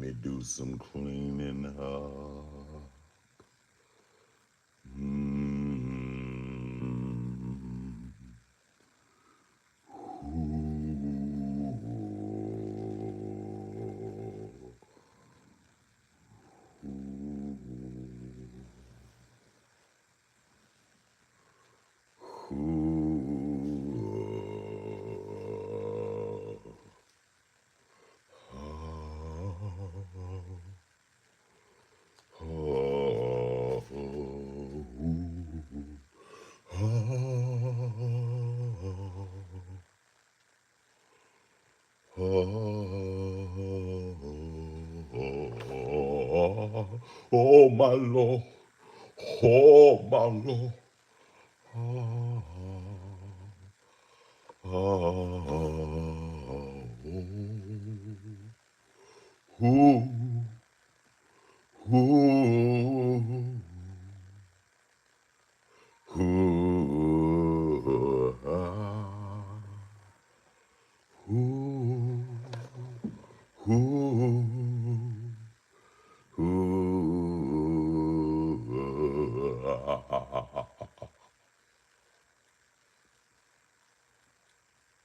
me do some cleaning up. Mm. Oh, my Lord. Oh, my Lord.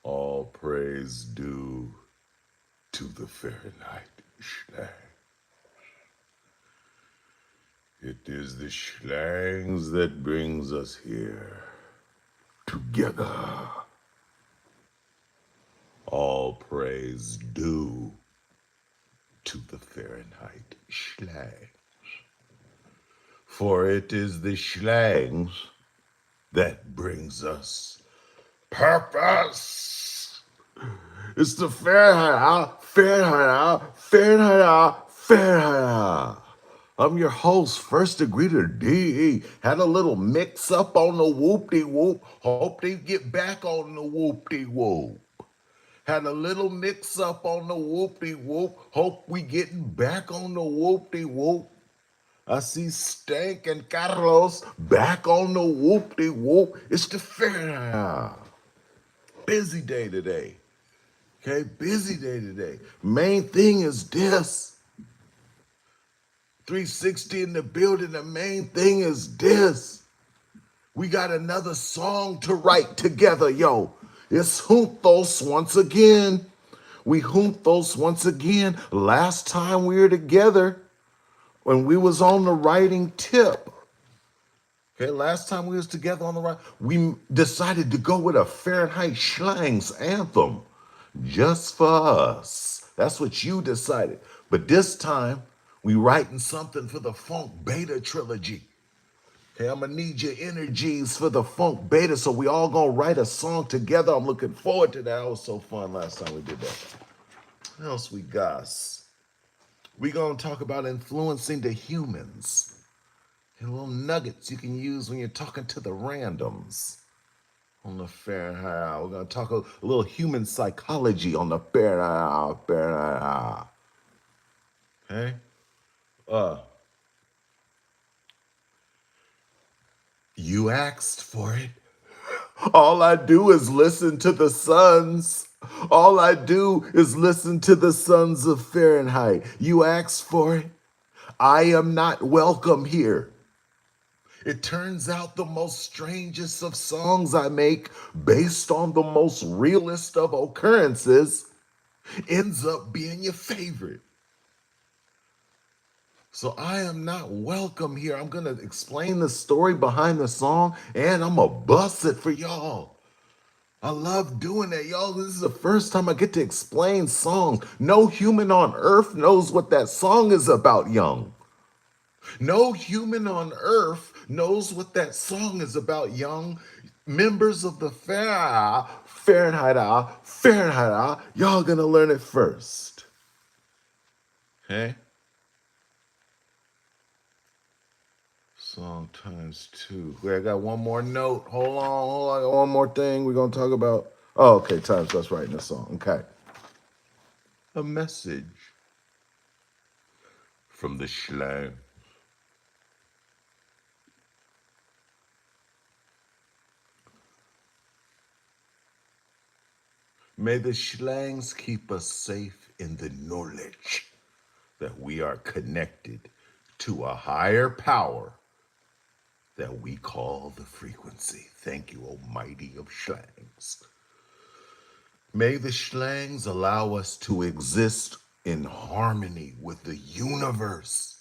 All praise due to the Fahrenheit Schlang. It is the Schlangs that brings us here together. All praise due to the Fahrenheit Schlang. For it is the Schlangs that brings us purpose. It's the Fahrenheit, Fahrenheit, Fahrenheit, Fahrenheit. I'm your host, First Degree to D. Had a little mix up on the whoop-de-whoop. Hope they get back on the whoop-de-whoop. Had a little mix up on the whoop-de-whoop. Hope we getting back on the whoop-de-whoop. I see Stank and Carlos back on the whoop-de-whoop. It's the fair. Busy day today. Okay, busy day today. Main thing is this. 360 in the building. The main thing is this. We got another song to write together, yo. It's Juntos once again. We Juntos once again. Last time we were together, when we was on the writing tip. Okay, last time we was together on the right, we decided to go with a Fahrenheit Schlangs anthem. Just for us. That's what you decided. But this time, we writing something for the Funk Beta trilogy. Okay, I'm gonna need your energies for the Funk Beta, so we all gonna write a song together. I'm looking forward to that. That was so fun last time we did that. What else we got? We gonna talk about influencing the humans. And little nuggets you can use when you're talking to the randoms on the Fahrenheit. We're gonna talk a little human psychology on the Fahrenheit. Fahrenheit. Okay? Uh, you asked for it. All I do is listen to the sons. All I do is listen to the sons of Fahrenheit. You asked for it. I am not welcome here. It turns out the most strangest of songs I make, based on the most realist of occurrences, ends up being your favorite. So I am not welcome here. I'm going to explain the story behind the song and I'm going to bust it for y'all. I love doing that, y'all. This is the first time I get to explain songs. No human on earth knows what that song is about, young. No human on earth knows what that song is about, young. Members of the Fahrenheit, y'all gonna learn it first. Okay? Song times two. Wait, I got one more note. Hold on. I got one more thing we're gonna talk about. Oh, okay, times that's right in the song. Okay. A message from the Schlang. May the Schlangs keep us safe in the knowledge that we are connected to a higher power that we call the frequency. Thank you, Almighty of Schlangs. May the Schlangs allow us to exist in harmony with the universe,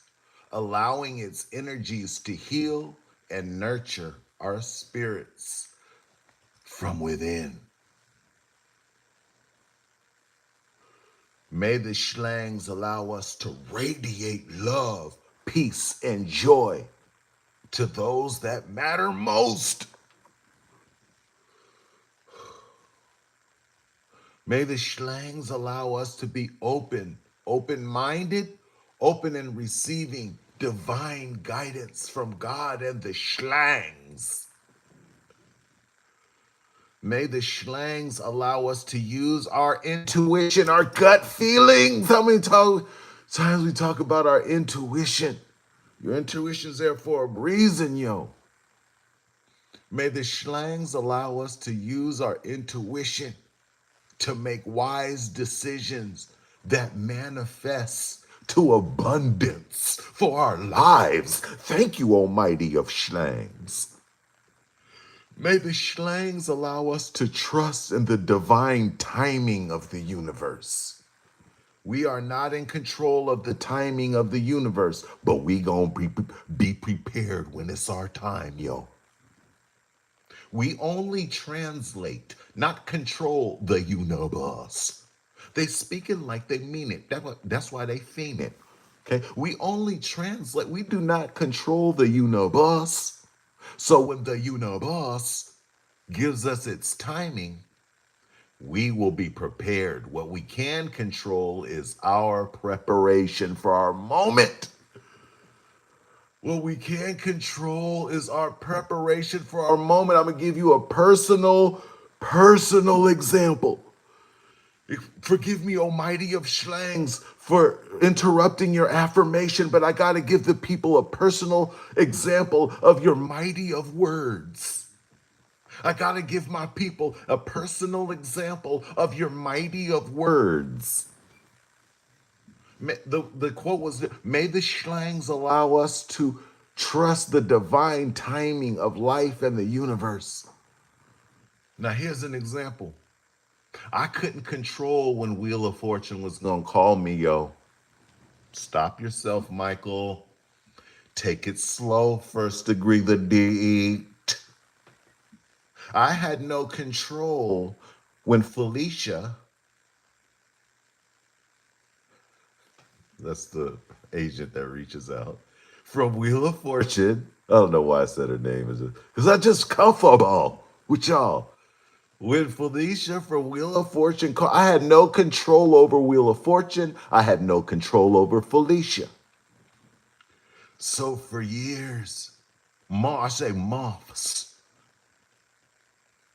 allowing its energies to heal and nurture our spirits from within. May the Schlangs allow us to radiate love, peace, and joy to those that matter most. May the Schlangs allow us to be open-minded, open in receiving divine guidance from God and the Schlangs. May the Schlangs allow us to use our intuition, our gut feelings. How many times we talk about our intuition? Your intuition's there for a reason, yo. May the Schlangs allow us to use our intuition to make wise decisions that manifest to abundance for our lives. Thank you, Almighty of Schlangs. May the Schlangs allow us to trust in the divine timing of the universe. We are not in control of the timing of the universe, but we gonna be prepared when it's our time, yo. We only translate, not control the universe. They speak it like they mean it. That's why they mean it. Okay? We only translate. We do not control the universe. So when the universe gives us its timing, we will be prepared. What we can control is our preparation for our moment. What we can control is our preparation for our moment. I'm going to give you a personal example. Forgive me, Almighty of Schlangs, for interrupting your affirmation, but I got to give the people a personal example of your mighty of words. I got to give my people a personal example of your mighty of words. The quote was, may the Schlangs allow us to trust the divine timing of life and the universe. Now, here's an example. I couldn't control when Wheel of Fortune was going to call me, yo. Stop yourself, Michael. Take it slow, first degree the D. I had no control when Felicia, that's the agent that reaches out, from Wheel of Fortune. I don't know why I said her name, is it? Because I just comfortable with y'all. When Felicia from Wheel of Fortune called, I had no control over Wheel of Fortune. I had no control over Felicia. So for years, I say months,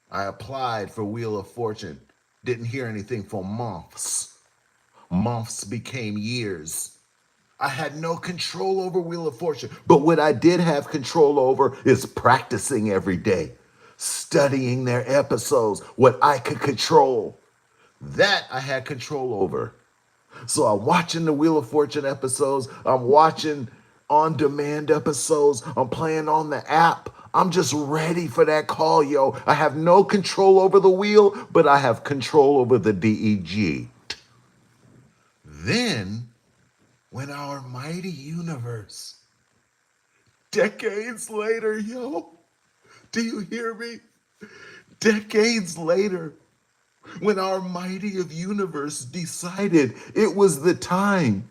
I applied for Wheel of Fortune. Didn't hear anything for months. Months became years. I had no control over Wheel of Fortune. But what I did have control over is practicing every day, studying their episodes, what I could control. That I had control over. So I'm watching the Wheel of Fortune episodes. I'm watching on-demand episodes. I'm playing on the app. I'm just ready for that call, yo. I have no control over the wheel, but I have control over the DEG. Then, when our mighty universe, decades later, yo, do you hear me? Decades later, when our mighty of universe decided it was the time.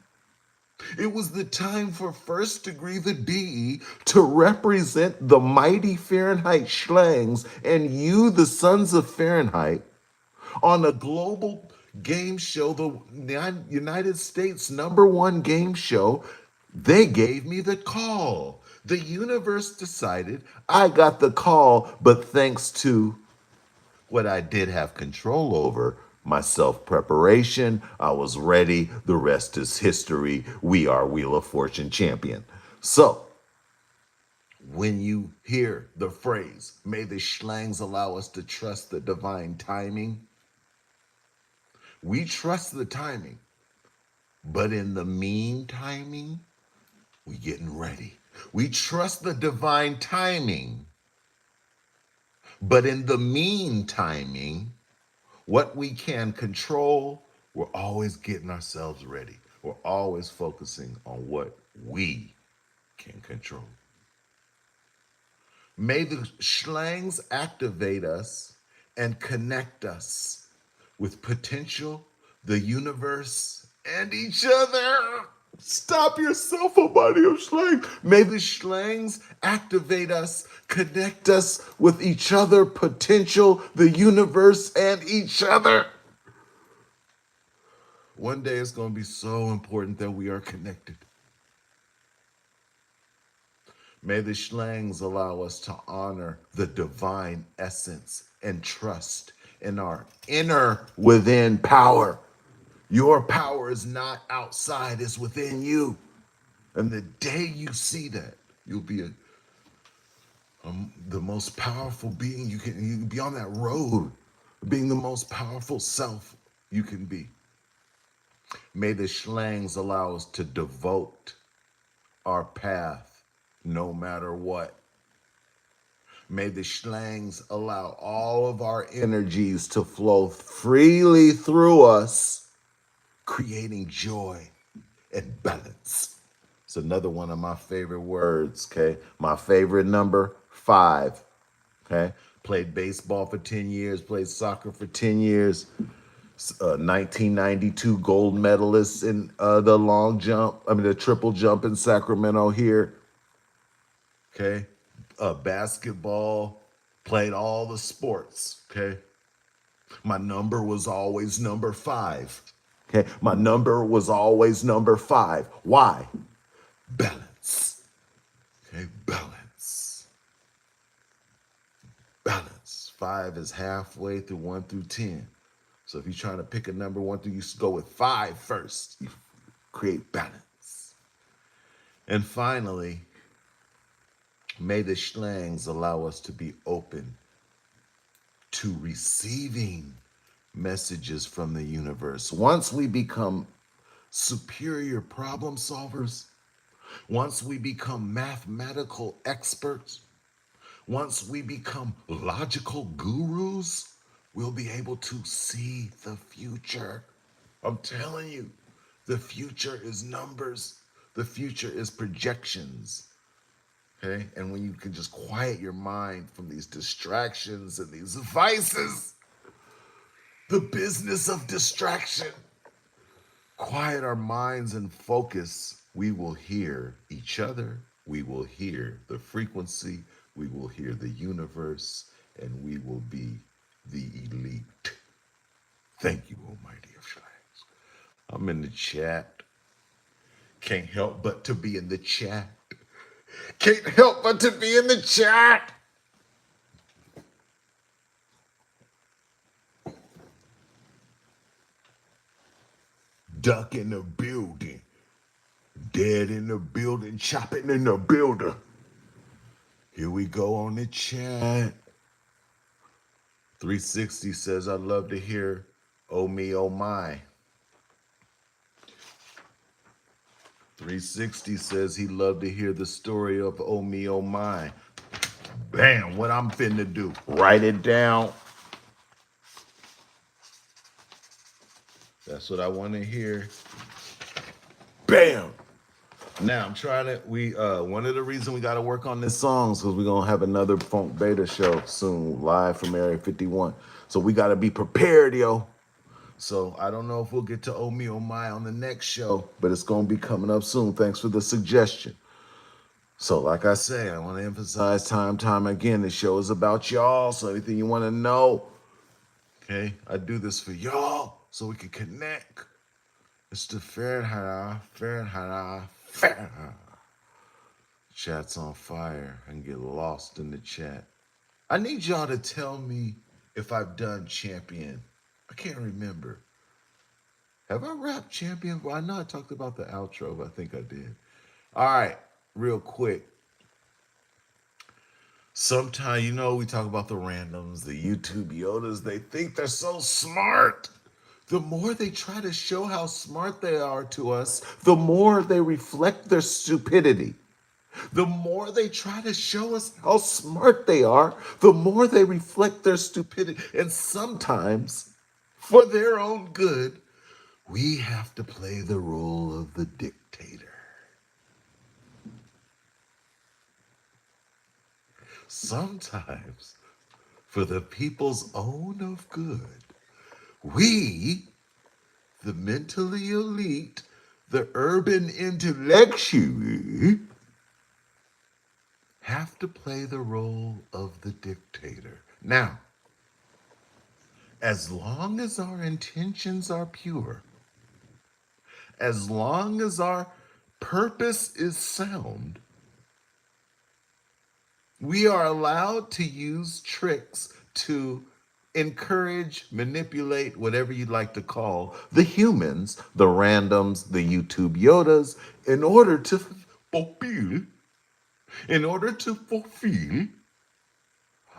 It was the time for first degree the DE to represent the mighty Fahrenheit Schlangs and you, the sons of Fahrenheit, on a global game show, the United States #1 game show. They gave me the call. The universe decided I got the call, but thanks to what I did have control over, my self-preparation, I was ready. The rest is history. We are Wheel of Fortune champion. So, when you hear the phrase, may the Schlangs allow us to trust the divine timing, we trust the timing. But in the mean timing, we getting ready. We trust the divine timing. But in the mean timing, what we can control, we're always getting ourselves ready. We're always focusing on what we can control. May the slangs activate us and connect us with potential, the universe, and each other. Stop yourself, a body of slang. May the slangs activate us, connect us with each other, potential, the universe, and each other. One day it's going to be so important that we are connected. May the slangs allow us to honor the divine essence and trust in our inner within power. Your power is not outside, it's within you. And the day you see that, you'll be the most powerful being you can be on that road, being the most powerful self you can be. May the slangs allow us to devote our path no matter what. May the slangs allow all of our energies to flow freely through us, creating joy and balance. It's another one of my favorite words, okay? My favorite number, 5, okay? Played baseball for 10 years, played soccer for 10 years. 1992 gold medalist in the triple jump in Sacramento here. Okay. Basketball, played all the sports. Okay. My number was always number 5. Okay. My number was always number 5. Why? Balance. Okay. Balance. Balance. 5 is halfway through 1 through 10. So if you're trying to pick a number 1 through, you go with 5 first. You create balance. And finally, may the slangs allow us to be open to receiving messages from the universe. Once we become superior problem solvers, once we become mathematical experts, once we become logical gurus, we'll be able to see the future. I'm telling you, the future is numbers. The future is projections. Okay? And when you can just quiet your mind from these distractions and these vices, the business of distraction, quiet our minds and focus, we will hear each other. We will hear the frequency. We will hear the universe. And we will be the elite. Thank you, Almighty of Slangs. I'm in the chat. Can't help but to be in the chat. Can't help but to be in the chat. Duck in the building. Dead in the building. Chopping in the builder. Here we go on the chat. 360 says, I'd love to hear Oh Me, Oh My. 360 says he'd love to hear the story of Oh Me, Oh My. Bam, what I'm finna do. Write it down. That's what I want to hear. Bam. Now I'm trying to. One of the reasons we got to work on this song is because we're gonna have another Funk Beta show soon, live from Area 51. So we got to be prepared, yo. So I don't know if we'll get to Oh Me Oh My on the next show, but it's gonna be coming up soon. Thanks for the suggestion. So like I say, I want to emphasize time again. This show is about y'all. So anything you want to know, okay, I do this for y'all so we can connect. It's the Fahrenheit. Chat's on fire. I can get lost in the chat. I need y'all to tell me if I've done Champion. I can't remember. Have I rapped Champion? Well, I know I talked about the outro, but I think I did. All right, real quick. Sometimes, we talk about the randoms, the YouTube Yodas. They think they're so smart. The more they try to show how smart they are to us, the more they reflect their stupidity. The more they try to show us how smart they are, the more they reflect their stupidity. And sometimes, for their own good, we have to play the role of the dictator. Sometimes, for the people's own of good, we, the mentally elite, the urban intellectual, have to play the role of the dictator. Now, as long as our intentions are pure, as long as our purpose is sound, we are allowed to use tricks to encourage, manipulate, whatever you'd like to call the humans, the randoms, the YouTube Yodas, in order to fulfill,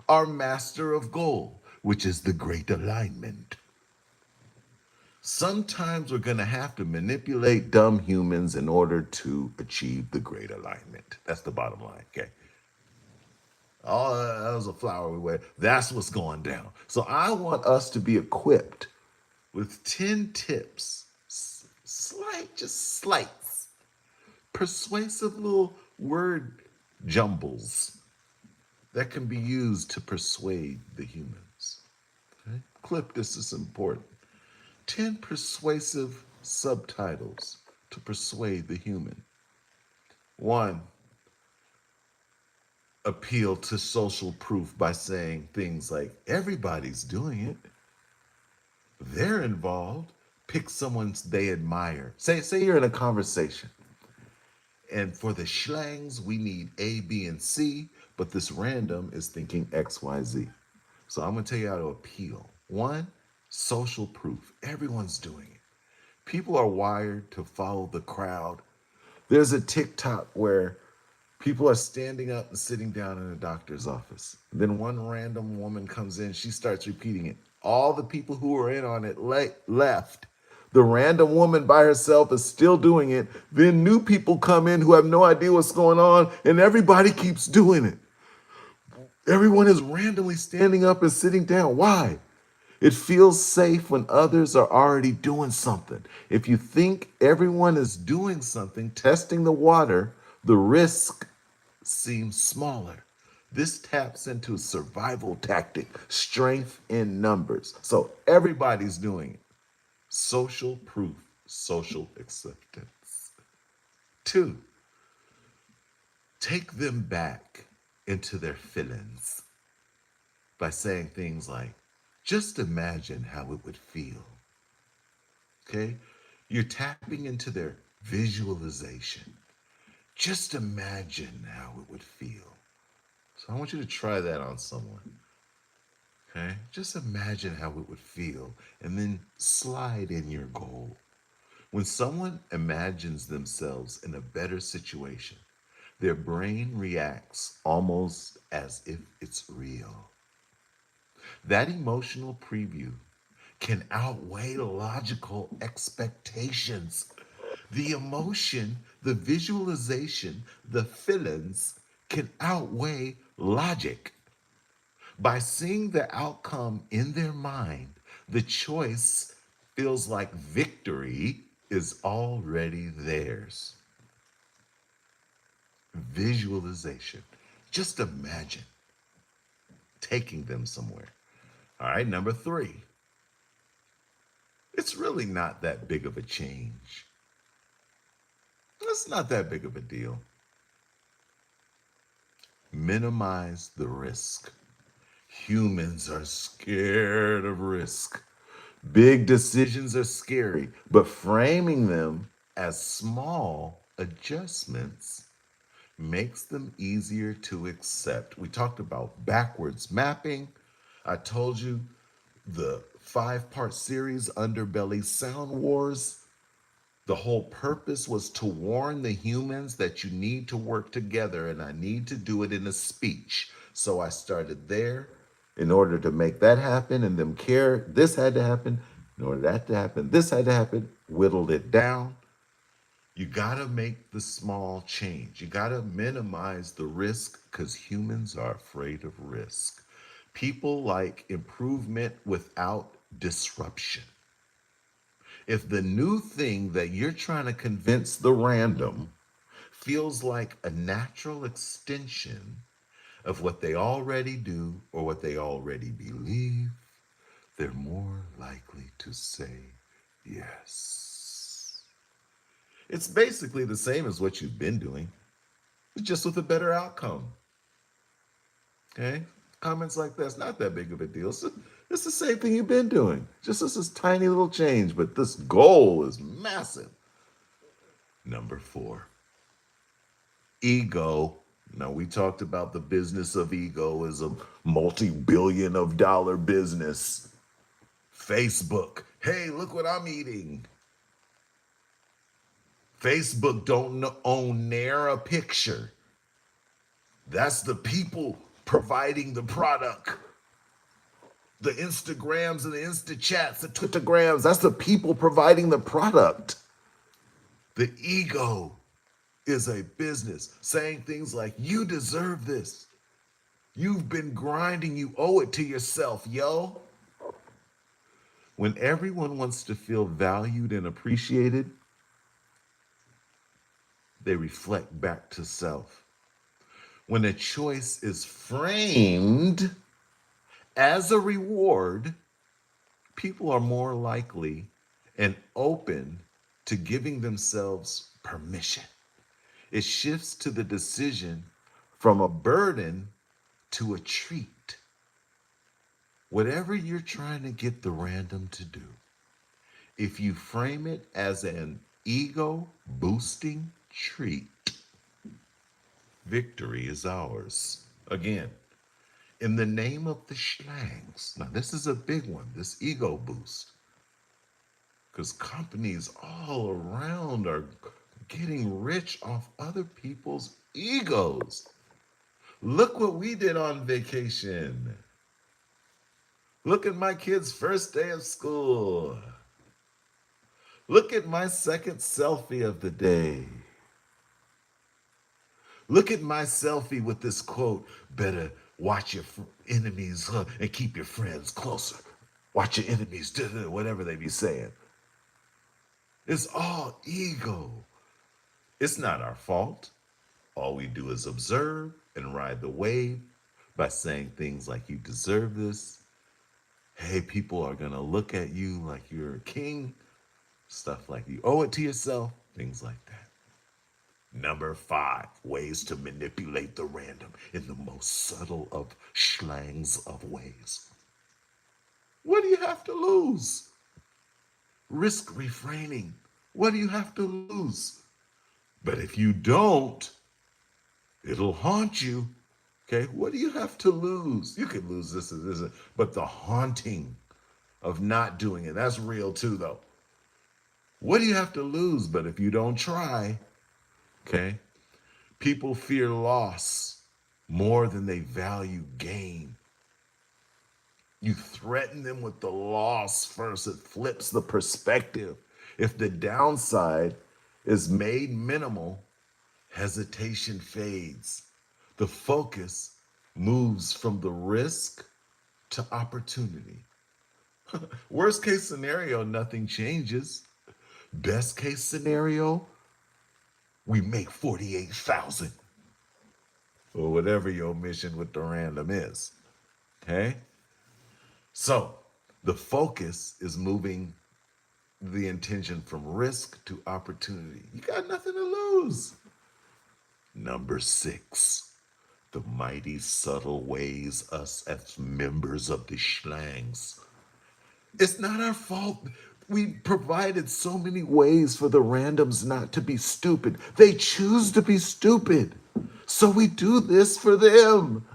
our master of goal, which is the great alignment. Sometimes we're going to have to manipulate dumb humans in order to achieve the great alignment. That's the bottom line, okay? Oh, that was a flowery way. That's what's going down. So I want us to be equipped with 10 tips, just slights, persuasive little word jumbles that can be used to persuade the humans. Okay? Clip, this is important. 10 persuasive subtitles to persuade the human. 1, appeal to social proof by saying things like, everybody's doing it. They're involved. Pick someone they admire. Say you're in a conversation. And for the schlangs, we need A, B, and C, but this random is thinking X, Y, Z. So I'm going to tell you how to appeal. 1, social proof. Everyone's doing it. People are wired to follow the crowd. There's a TikTok where people are standing up and sitting down in a doctor's office. Then one random woman comes in, she starts repeating it. All the people who were in on it left. The random woman by herself is still doing it. Then new people come in who have no idea what's going on, and everybody keeps doing it. Everyone is randomly standing up and sitting down. Why? It feels safe when others are already doing something. If you think everyone is doing something, testing the water, the risk seems smaller. This taps into a survival tactic, strength in numbers. So everybody's doing it. Social proof, social acceptance. 2, take them back into their feelings by saying things like, just imagine how it would feel. Okay? You're tapping into their visualization. Just imagine how it would feel. So I want you to try that on someone. Okay? Just imagine how it would feel and then slide in your goal. When someone imagines themselves in a better situation, their brain reacts almost as if it's real. That emotional preview can outweigh logical expectations. The emotion, the visualization, the feelings can outweigh logic. By seeing the outcome in their mind, the choice feels like victory is already theirs. Visualization. Just imagine taking them somewhere. All right, number 3. It's really not that big of a change. It's not that big of a deal. Minimize the risk. Humans are scared of risk. Big decisions are scary, but framing them as small adjustments makes them easier to accept. We talked about backwards mapping. I told you the 5-part series, Underbelly Sound Wars. The whole purpose was to warn the humans that you need to work together, and I need to do it in a speech. So I started there in order to make that happen and them care. This had to happen. In order that to happen, this had to happen, whittled it down. You got to make the small change. You got to minimize the risk because humans are afraid of risk. People like improvement without disruption. If the new thing that you're trying to convince the random feels like a natural extension of what they already do or what they already believe, they're more likely to say yes. It's basically the same as what you've been doing, just with a better outcome. Okay? Comments like that's not that big of a deal. It's the same thing you've been doing. Just this tiny little change, but this goal is massive. Number 4, ego. Now, we talked about the business of ego as a multi-billion of dollar business. Facebook. Hey, look what I'm eating. Facebook don't own ne'er a picture. That's the people providing the product. The Instagrams and the Insta chats, the Twittergrams, that's the people providing the product. The ego is a business saying things like, you deserve this. You've been grinding, you owe it to yourself, yo. When everyone wants to feel valued and appreciated, they reflect back to self. When a choice is framed as a reward, people are more likely and open to giving themselves permission. It shifts to the decision from a burden to a treat. Whatever you're trying to get the random to do, if you frame it as an ego boosting treat, victory is ours. Again, in the name of the schlangs. Now, this is a big one, this ego boost, because companies all around are getting rich off other people's egos. Look what we did on vacation. Look at my kid's first day of school. Look at my second selfie of the day. Look at my selfie with this quote, better watch your enemies and keep your friends closer. Watch your enemies, whatever they be saying. It's all ego. It's not our fault. All we do is observe and ride the wave by saying things like, you deserve this. Hey, people are going to look at you like you're a king. Stuff like you owe it to yourself. Things like that. Number 5, ways to manipulate the random in the most subtle of schlangs of ways. What do you have to lose? Risk refraining. What do you have to lose? But if you don't, it'll haunt you. Okay, what do you have to lose? You could lose this and this, but the haunting of not doing it, that's real too, though. What do you have to lose? But if you don't try, okay, people fear loss more than they value gain. You threaten them with the loss first, it flips the perspective. If the downside is made minimal, hesitation fades. The focus moves from the risk to opportunity. Worst case scenario, nothing changes. Best case scenario, we make 48,000 or whatever your mission with the random is. Okay? So the focus is moving the intention from risk to opportunity. You got nothing to lose. Number 6, the mighty subtle ways us as members of the schlangs. It's not our fault. We provided so many ways for the randoms not to be stupid. They choose to be stupid. So we do this for them.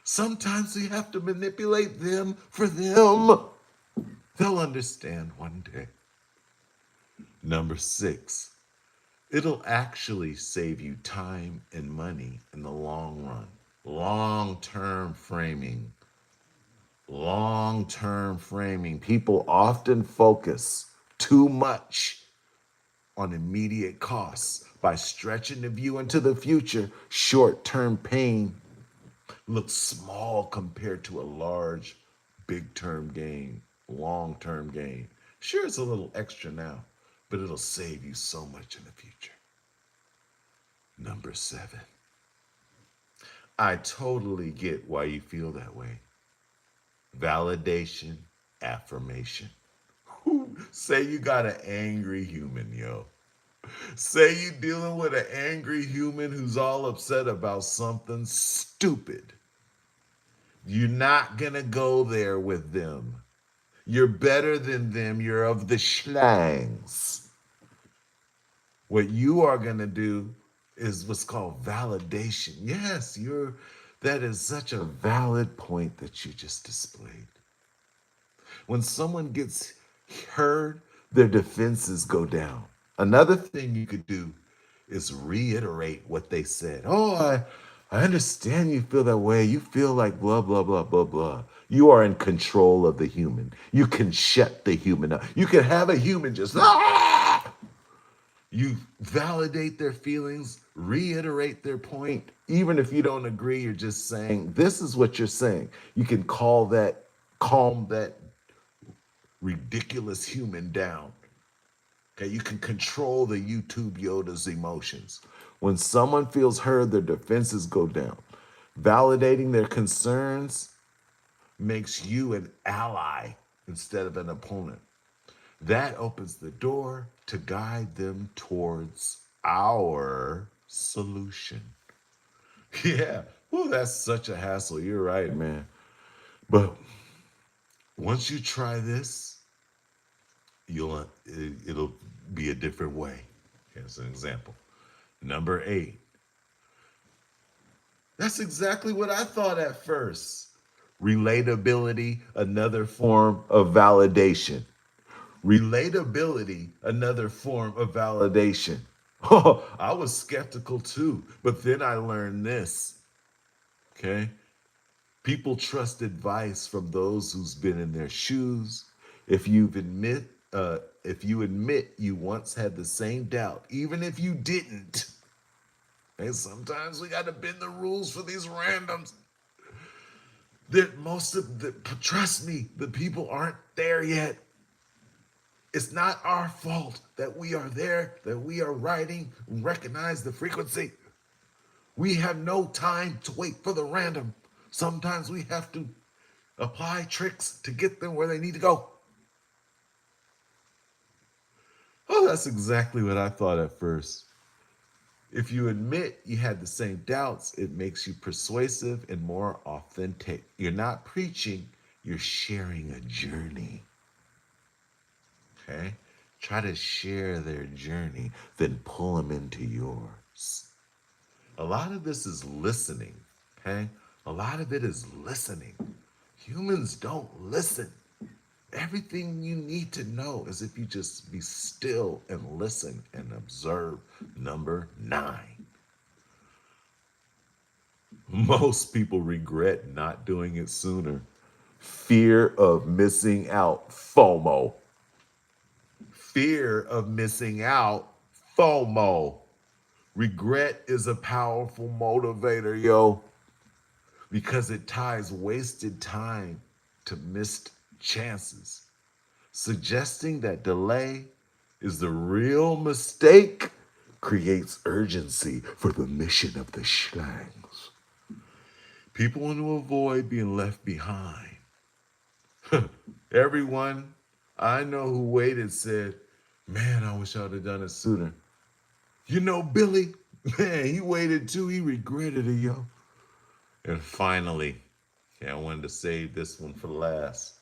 Sometimes we have to manipulate them for them. They'll understand one day. Number 6, it'll actually save you time and money in the long run. Long-term framing. Long-term framing. People often focus too much on immediate costs. By stretching the view into the future, short-term pain looks small compared to a large, big-term gain, long-term gain. Sure, it's a little extra now, but it'll save you so much in the future. Number 7. I totally get why you feel that way. Validation, affirmation. Say you got an angry human, yo. Say you dealing with an angry human who's all upset about something stupid. You're not gonna go there with them. You're better than them. You're of the schlangs. What you are gonna do is what's called validation. Yes, that is such a valid point that you just displayed. When someone gets heard, their defenses go down. Another thing you could do is reiterate what they said. Oh, I understand you feel that way. You feel like blah, blah, blah, blah, blah. You are in control of the human. You can shut the human up. You can have a human just, ah! You validate their feelings, reiterate their point. Even if you don't agree, you're just saying, this is what you're saying. You can calm that ridiculous human down. Okay, you can control the YouTube Yoda's emotions. When someone feels heard, their defenses go down. Validating their concerns makes you an ally instead of an opponent. That opens the door to guide them towards our solution. Yeah, well, that's such a hassle. You're right, man. But once you try this, it'll be a different way. Here's an example. Number 8. That's exactly what I thought at first. Relatability, another form of validation. Relatability, another form of validation. Oh, I was skeptical too, but then I learned this. Okay? People trust advice from those who's been in their shoes. If you admit you once had the same doubt, even if you didn't, and sometimes we got to bend the rules for these randoms. Trust me, the people aren't there yet. It's not our fault that we are there, that we are writing, recognize the frequency. We have no time to wait for the random. Sometimes we have to apply tricks to get them where they need to go. Oh, that's exactly what I thought at first. If you admit you had the same doubts, it makes you persuasive and more authentic. You're not preaching, you're sharing a journey. Okay? Try to share their journey, then pull them into yours. A lot of this is listening. Okay? A lot of it is listening. Humans don't listen. Everything you need to know is if you just be still and listen and observe. Number 9. Most people regret not doing it sooner. Fear of missing out, FOMO. Fear of missing out, FOMO. Regret is a powerful motivator, yo, because it ties wasted time to missed chances. Suggesting that delay is the real mistake creates urgency for the mission of the schlangs. People want to avoid being left behind. Everyone I know who waited said, man, I wish I would have done it sooner. You know, Billy, man, he waited too. He regretted it, yo. And finally, I wanted to save this one for last.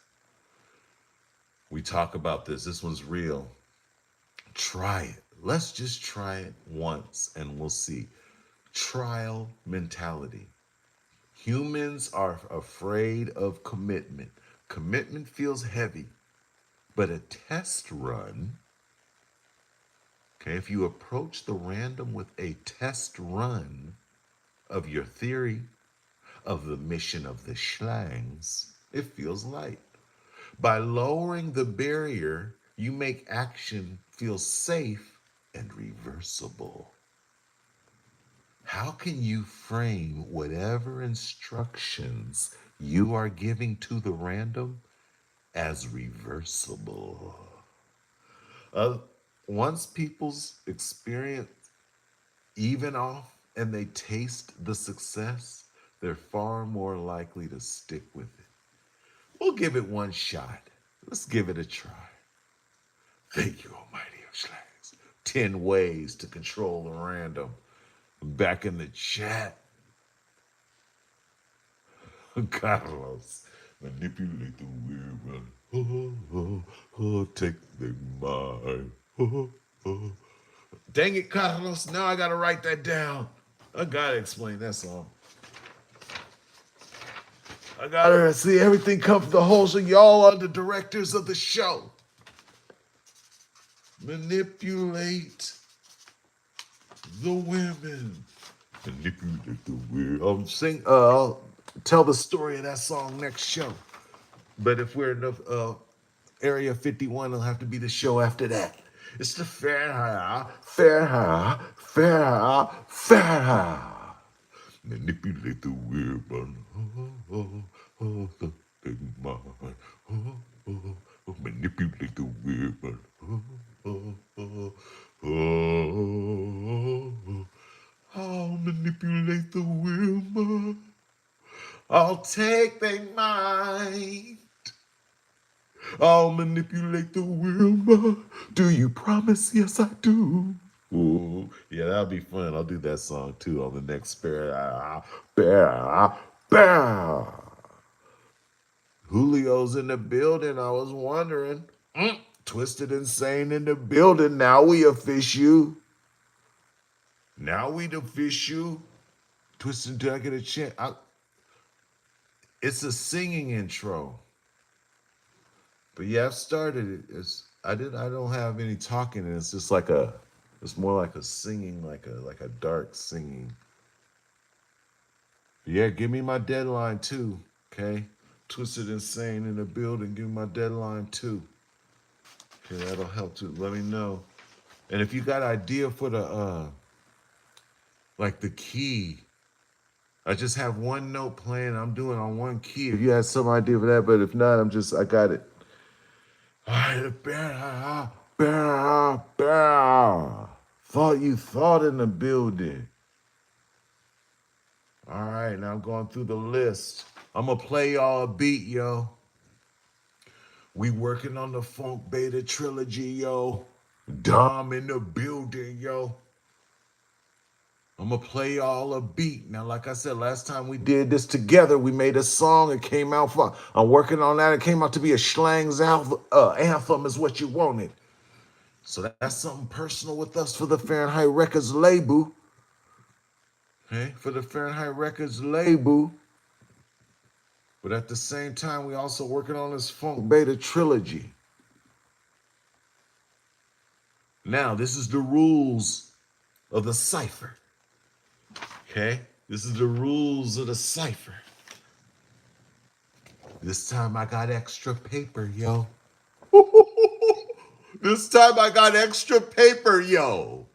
We talk about this. This one's real. Try it. Let's just try it once and we'll see. Trial mentality. Humans are afraid of commitment. Commitment feels heavy, but a test run, okay, if you approach the random with a test run of your theory, of the mission of the schlangs, it feels light. By lowering the barrier, you make action feel safe and reversible. How can you frame whatever instructions you are giving to the random as reversible? Uh, Once people's experience even off and they taste the success, they're far more likely to stick with it. We'll give it one shot. Let's give it a try. Thank you, Almighty of Slangs. 10 ways to control the random. Back in the chat, Carlos. Manipulate the weird one. Take their mind. Dang it, Carlos. Now I gotta write that down. I gotta explain that song. I gotta see everything come from the whole show. Y'all are the directors of the show. Manipulate the women. Manipulate the women. I'll tell the story of that song next show. But if we're in the Area 51, it'll have to be the show after that. It's the fair. Manipulate the women. Take mine. Manipulate the women. I'll manipulate the women. I'll take their mind. I'll manipulate the women. Do you promise? Yes, I do. Ooh, yeah, that'll be fun. I'll do that song too on the next Bear. Julio's in the building. I was wondering. Twisted Insane in the building. Now we official. Now we official. Twisted, did I get a chance? It's a singing intro. But yeah, I've started it. I don't have any talking, and it's just like it's more like a singing, like a dark singing. Yeah, give me my deadline too, okay? Twisted Insane in the building, give me my deadline too. Okay, that'll help too. Let me know. And if you got idea for the like the key, I just have one note playing. I'm doing on one key. If you had some idea for that, but if not, I got it. All right, Thought you thought in the building. All right, now I'm going through the list. I'm going to play y'all a beat, yo. We working on the Funk Beta trilogy, yo. Dom in the building, yo. I'm going to play y'all a beat. Now, like I said, last time we did this together, we made a song. It came out fun. I'm working on that. It came out to be a Schlangs anthem is what you wanted. So that's something personal with us for the Fahrenheit Records label. Okay, for the Fahrenheit Records label. But at the same time, we also working on this Funk Beta trilogy. Now, this is the rules of the cipher. Okay, this is the rules of the cipher. This time I got extra paper, yo. This time I got extra paper, yo.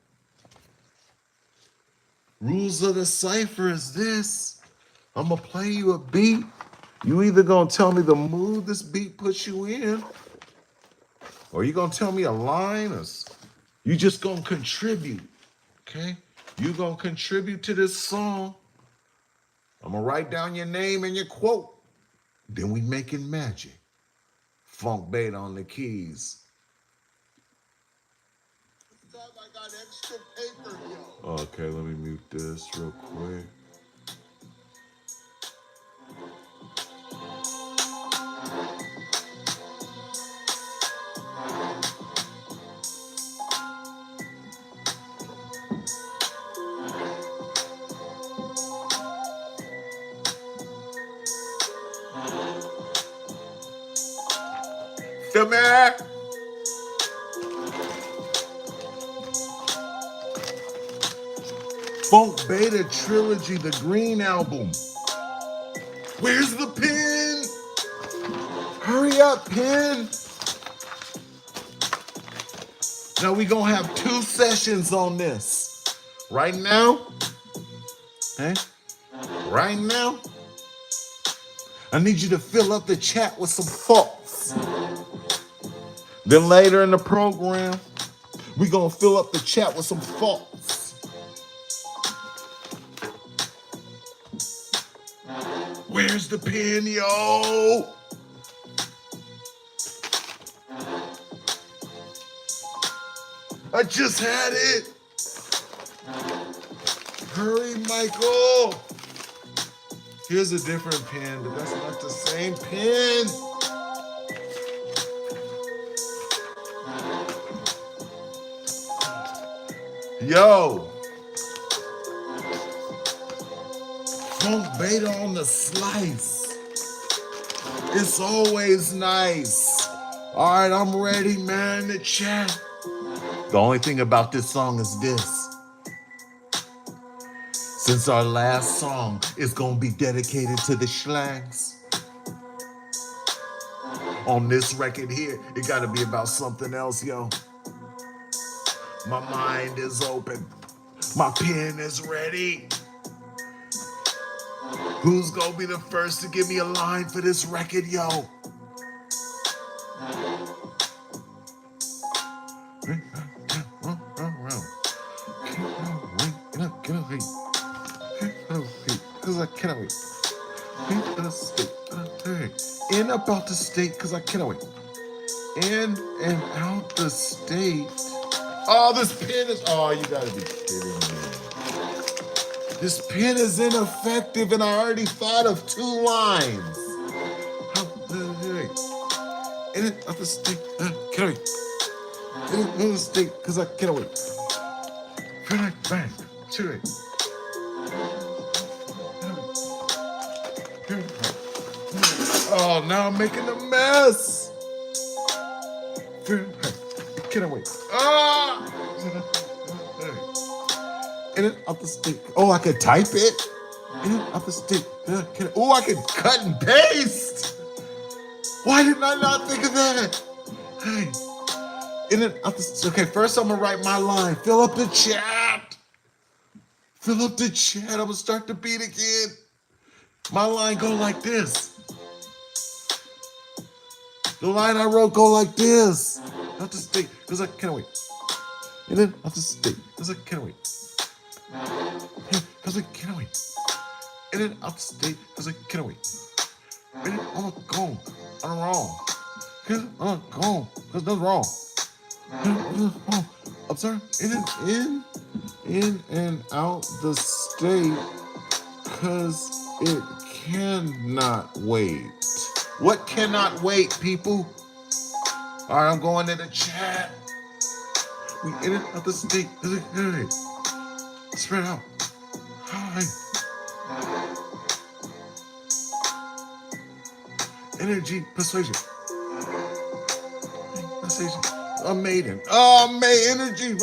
Rules of the cipher is this. I'm going to play you a beat. You either going to tell me the mood this beat puts you in, or you going to tell me a line, or you just going to contribute, okay? You going to contribute to this song. I'm going to write down your name and your quote. Then we making magic. Funk Beta on the keys. This time I got extra paper, yo. Okay, let me mute this real quick. Feel me? Funk Beta trilogy, the Green album. Where's the pen? up, pen. Now we're going to have 2 sessions on this. Right now, okay? Right now, I need you to fill up the chat with some thoughts. Then later in the program, we're going to fill up the chat with some thoughts. Where's the pen, yo? I just had it. Hurry, Michael. Here's a different pen, but that's not the same pen. Yo. Funk Beta on the slice. It's always nice. All right, I'm ready, man, to chat. The only thing about this song is this. Since our last song is gonna be dedicated to the Schlags, on this record here, it gotta be about something else, yo. My mind is open. My pen is ready. Who's gonna be the first to give me a line for this record, yo? Cause I cannot wait. In about the state, cause I cannot wait. In and out the state. Oh, this pen is. Oh, you gotta be kidding me. This pen is ineffective, and I already thought of 2 lines. In and out the state, cannot wait. In and out the state, cause I cannot wait. Bang, chill it. Oh, now I'm making a mess. Can I wait? Ah! In and out the stick. Oh, I could type it. In and out the stick. Oh, I could cut and paste. Why didn't I not think of that? Hey. In and out the stick. Okay, first I'm gonna write my line. Fill up the chat. Fill up the chat. I'm gonna start the beat again. My line go like this. The line I wrote go like this. Out the state, cause I can't wait. And then out the state, cause I can't wait. Cause I can't wait. And then out the state, cause I can't wait. And then I'm gone. I'm wrong. Cause I'm gone. Cause nothing's wrong. I'm sorry. In and out the state, cause it cannot wait. What cannot wait, people? All right, I'm going to the chat. We in and out the state. Spread out. Hi. Energy, persuasion. A maiden. Oh, energy.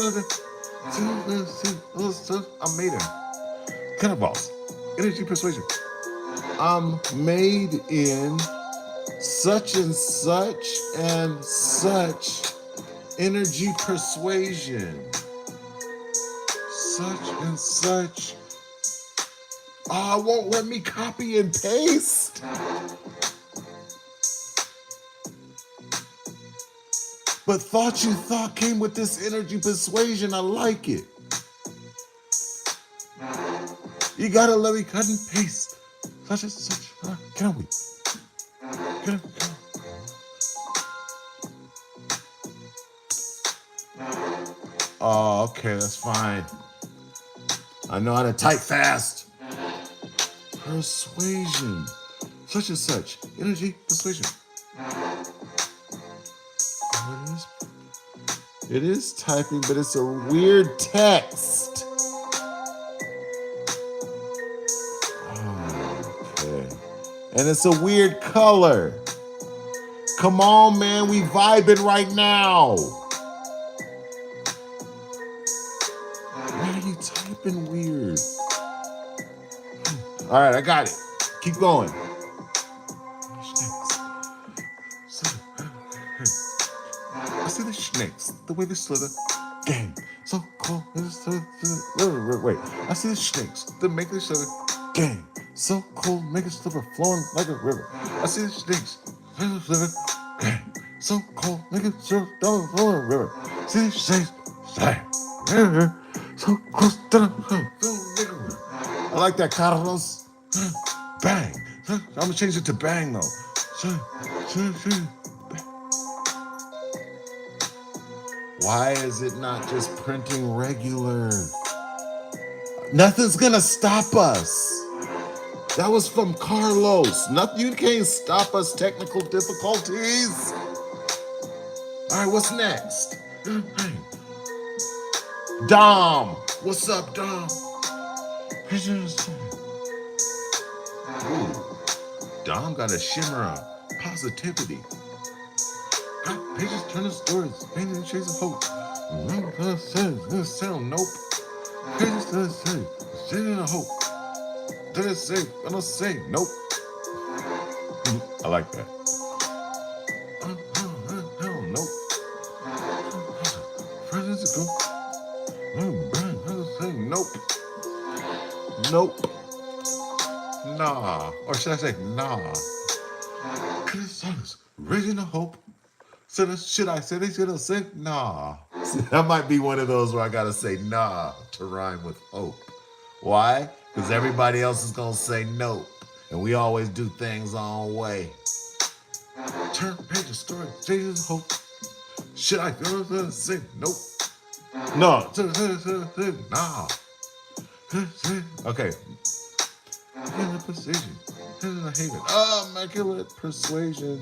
I'm maiden. Kind of boss. Energy, persuasion. I'm made in such and such energy persuasion. Such and such. Oh, it won't let me copy and paste. But thought you thought came with this energy persuasion. I like it. You gotta let me cut and paste. Such and such. Can we? Can we? Oh, okay, that's fine. I know how to type fast. Persuasion. Such and such. Energy, persuasion. It is typing, but it's a weird text. Okay. And it's a weird color. Come on, man, we vibing right now. Why are you typing weird? All right, I got it. Keep going. see the snakes, the way they slither. Gang, so cool. Wait, I see the snakes, the make they slither. Gang, so cool, make it slipper flowing like a river. I see the snakes, slither. Gang, so cool, make it slipper flowing like a river. See the snakes, slither. So close to the I like that, Carlos. Bang. I'm gonna change it to bang though. Why is it not just printing regular? Nothing's gonna stop us. That was from Carlos. Nothing, you can't stop us. Technical difficulties. All right, what's next? Dom. What's up, Dom? Ooh, Dom got a shimmer of positivity. Got pages turning stories, painting in shades of hope. Sound nope. Pages turning stories, shades of hope. Did it say? Gonna say nope. I like that. Nope. Presents go. Nope. Nope. Nah. Or should I say nah? Cause raising the hope. So should I say they should have said nah? That might be one of those where I gotta say nah to rhyme with hope. Why? Because everybody else is gonna say nope. And we always do things our own way. Turn page of story, changes hope. Should I go to say nope? No. Nah. Okay. Immaculate persuasion. Immaculate persuasion.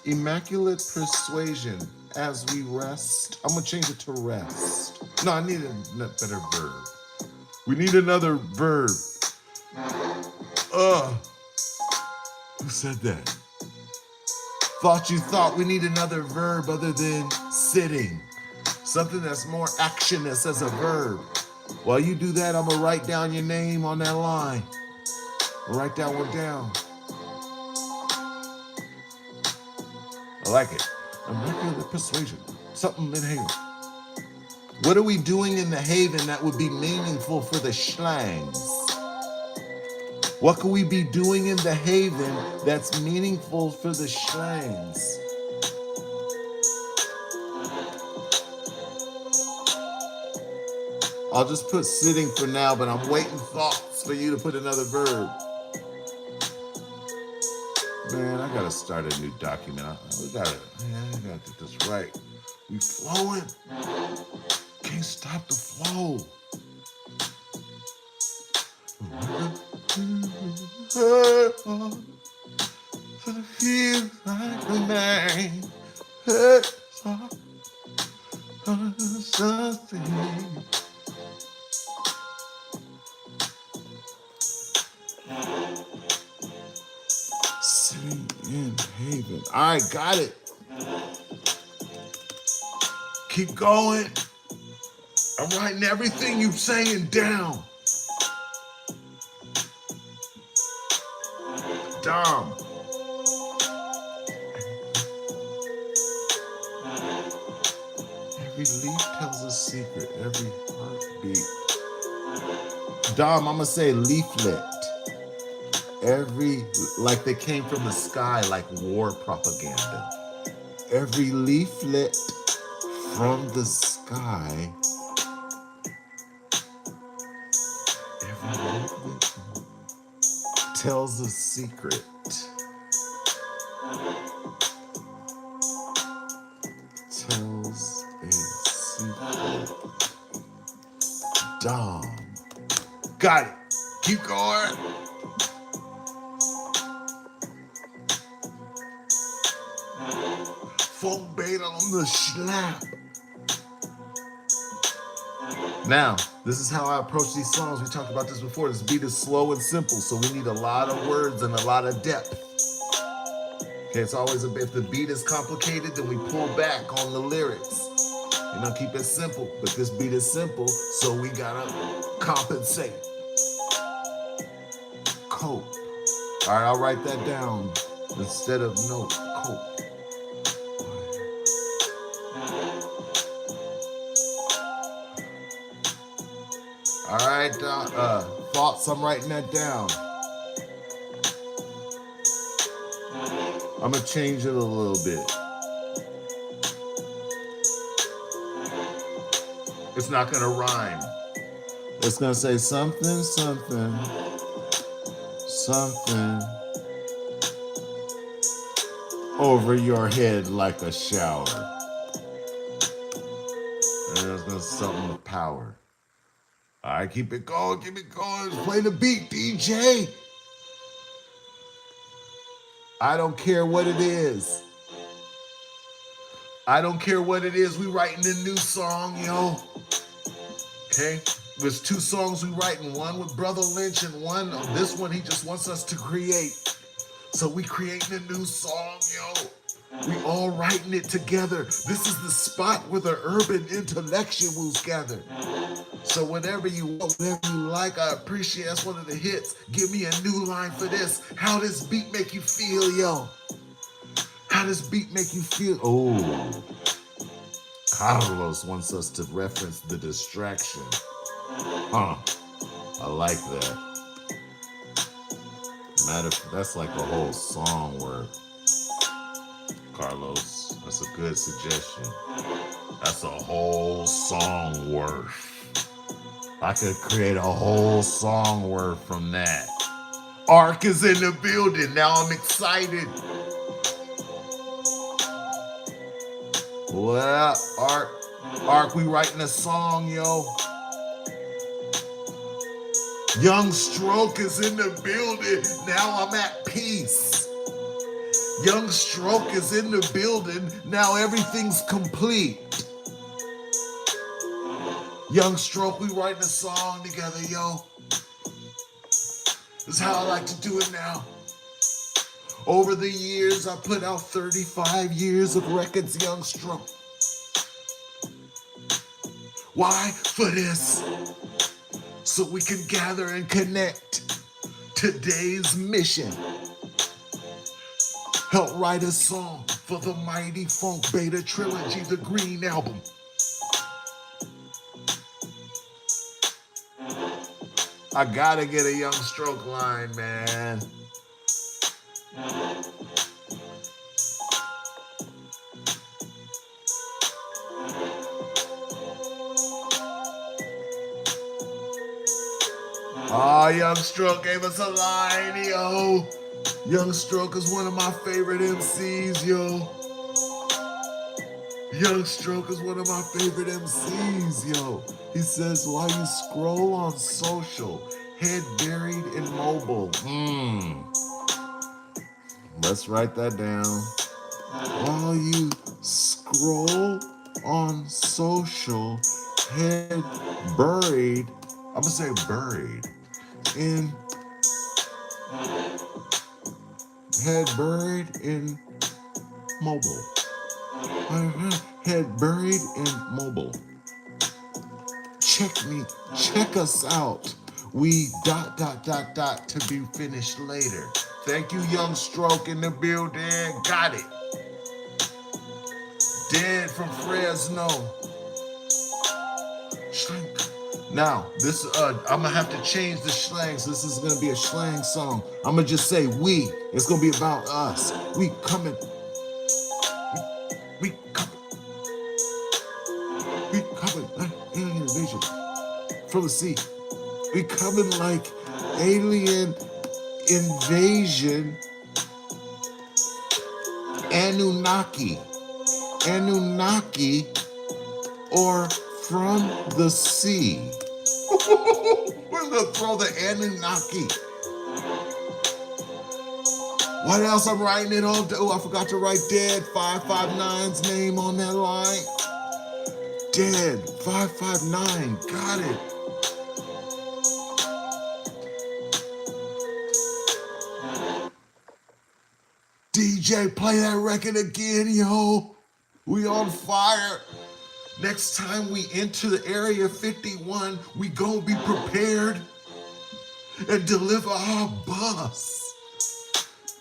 Immaculate persuasion as we rest. I'm gonna change it to rest. No, I need a better verb. We need another verb. Who said that? Thought we need another verb other than sitting. Something that's more actionist as a verb. While you do that, I'm gonna write down your name on that line. I'll write that one down. I like it. Immaculate persuasion. Something in Haven. What are we doing in the Haven that would be meaningful for the slangs? What could we be doing in the Haven that's meaningful for the slangs? I'll just put sitting for now, but I'm waiting thoughts for you to put another verb. Man, I gotta start a new document. I gotta get this right. We flowing. Can't stop the flow. Feels like a man. Something. Sitting in Haven. All right, got it. Keep going. I'm writing everything you're saying down. Dom. Every leaf tells a secret. Every heartbeat. Dom, I'm gonna say leaflet. Like they came from the sky, like war propaganda. Every leaflet from the sky. Every leaflet tells a secret. Tells a secret. Dom. Got it. Keep going. Full beta on the slap. Now, this is how I approach these songs. We talked about this before. This beat is slow and simple, so we need a lot of words and a lot of depth. Okay, it's always if the beat is complicated, then we pull back on the lyrics. Keep it simple. But this beat is simple, so we gotta compensate. Cope. All right, I'll write that down instead of note. Cope. write down thoughts. I'm writing that down. I'm gonna change it a little bit. It's not gonna rhyme. It's gonna say something, something, something over your head like a shower. And it's gonna something with power. All right, keep it going, keep it going. Play the beat, DJ. I don't care what it is. I don't care what it is. We writing a new song, yo. Okay? There's 2 songs we writing. One with Brother Lynch and one, this one he just wants us to create. So we creating a new song, yo. We all writing it together. This is the spot where the urban intellectuals gather. So whatever you want, whatever you like, I appreciate. That's one of the hits. Give me a new line for this. How this beat make you feel, yo? How does beat make you feel? Oh, Carlos wants us to reference the distraction. Huh, I like that. That's like a whole song worth. Carlos, that's a good suggestion. That's a whole song worth. I could create a whole song worth from that. Ark is in the building. Now I'm excited. Well, Ark, we writing a song, yo. Young Stroke is in the building. Now I'm at peace. Young Stroke is in the building. Now everything's complete. Young Stroke, we writing a song together, yo. This is how I like to do it now. Over the years, I put out 35 years of records, Young Stroke. Why? For this. So we can gather and connect. Today's mission. Help write a song for the Mighty Funk Beta Trilogy, the Green Album. I gotta get a Young Stroke line, man. Oh, Young Stroke gave us a line, yo. Young Stroke is one of my favorite MCs, yo. Young Stroke is one of my favorite MCs, yo. He says, while you scroll on social, head buried in mobile. Let's write that down. While you scroll on social, head buried, I'm gonna say buried, in, head buried in mobile. Head buried in mobile. Check us out. We ... to be finished later. Thank you, Young Stroke in the building. Got it. Dead from Fresno. Now, this I'm gonna have to change the slangs. This is gonna be a slang song. I'm gonna just say we. It's gonna be about us. We coming. We coming. We coming like alien invasion from the sea. We coming like alien invasion. Anunnaki, or from the sea. We're gonna throw the Anunnaki. What else I'm writing it on? Oh, I forgot to write Dead 559's name on that line. Dead 559, got it. DJ, play that record again, yo. We on fire. Next time we enter the Area 51, we gonna be prepared and deliver our bus.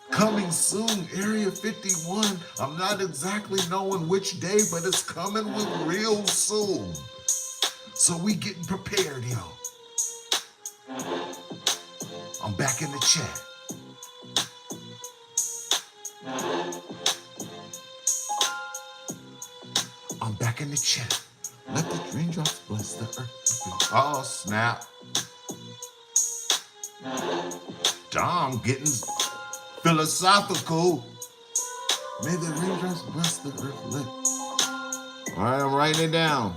Coming soon, Area 51. I'm not exactly knowing which day, but it's coming real soon. So we getting prepared, yo. I'm back in the chat. I'm back in the chat. Let the raindrops bless the earth. Oh, snap. Dom getting philosophical. May the raindrops bless the earth. All right, I'm writing it down.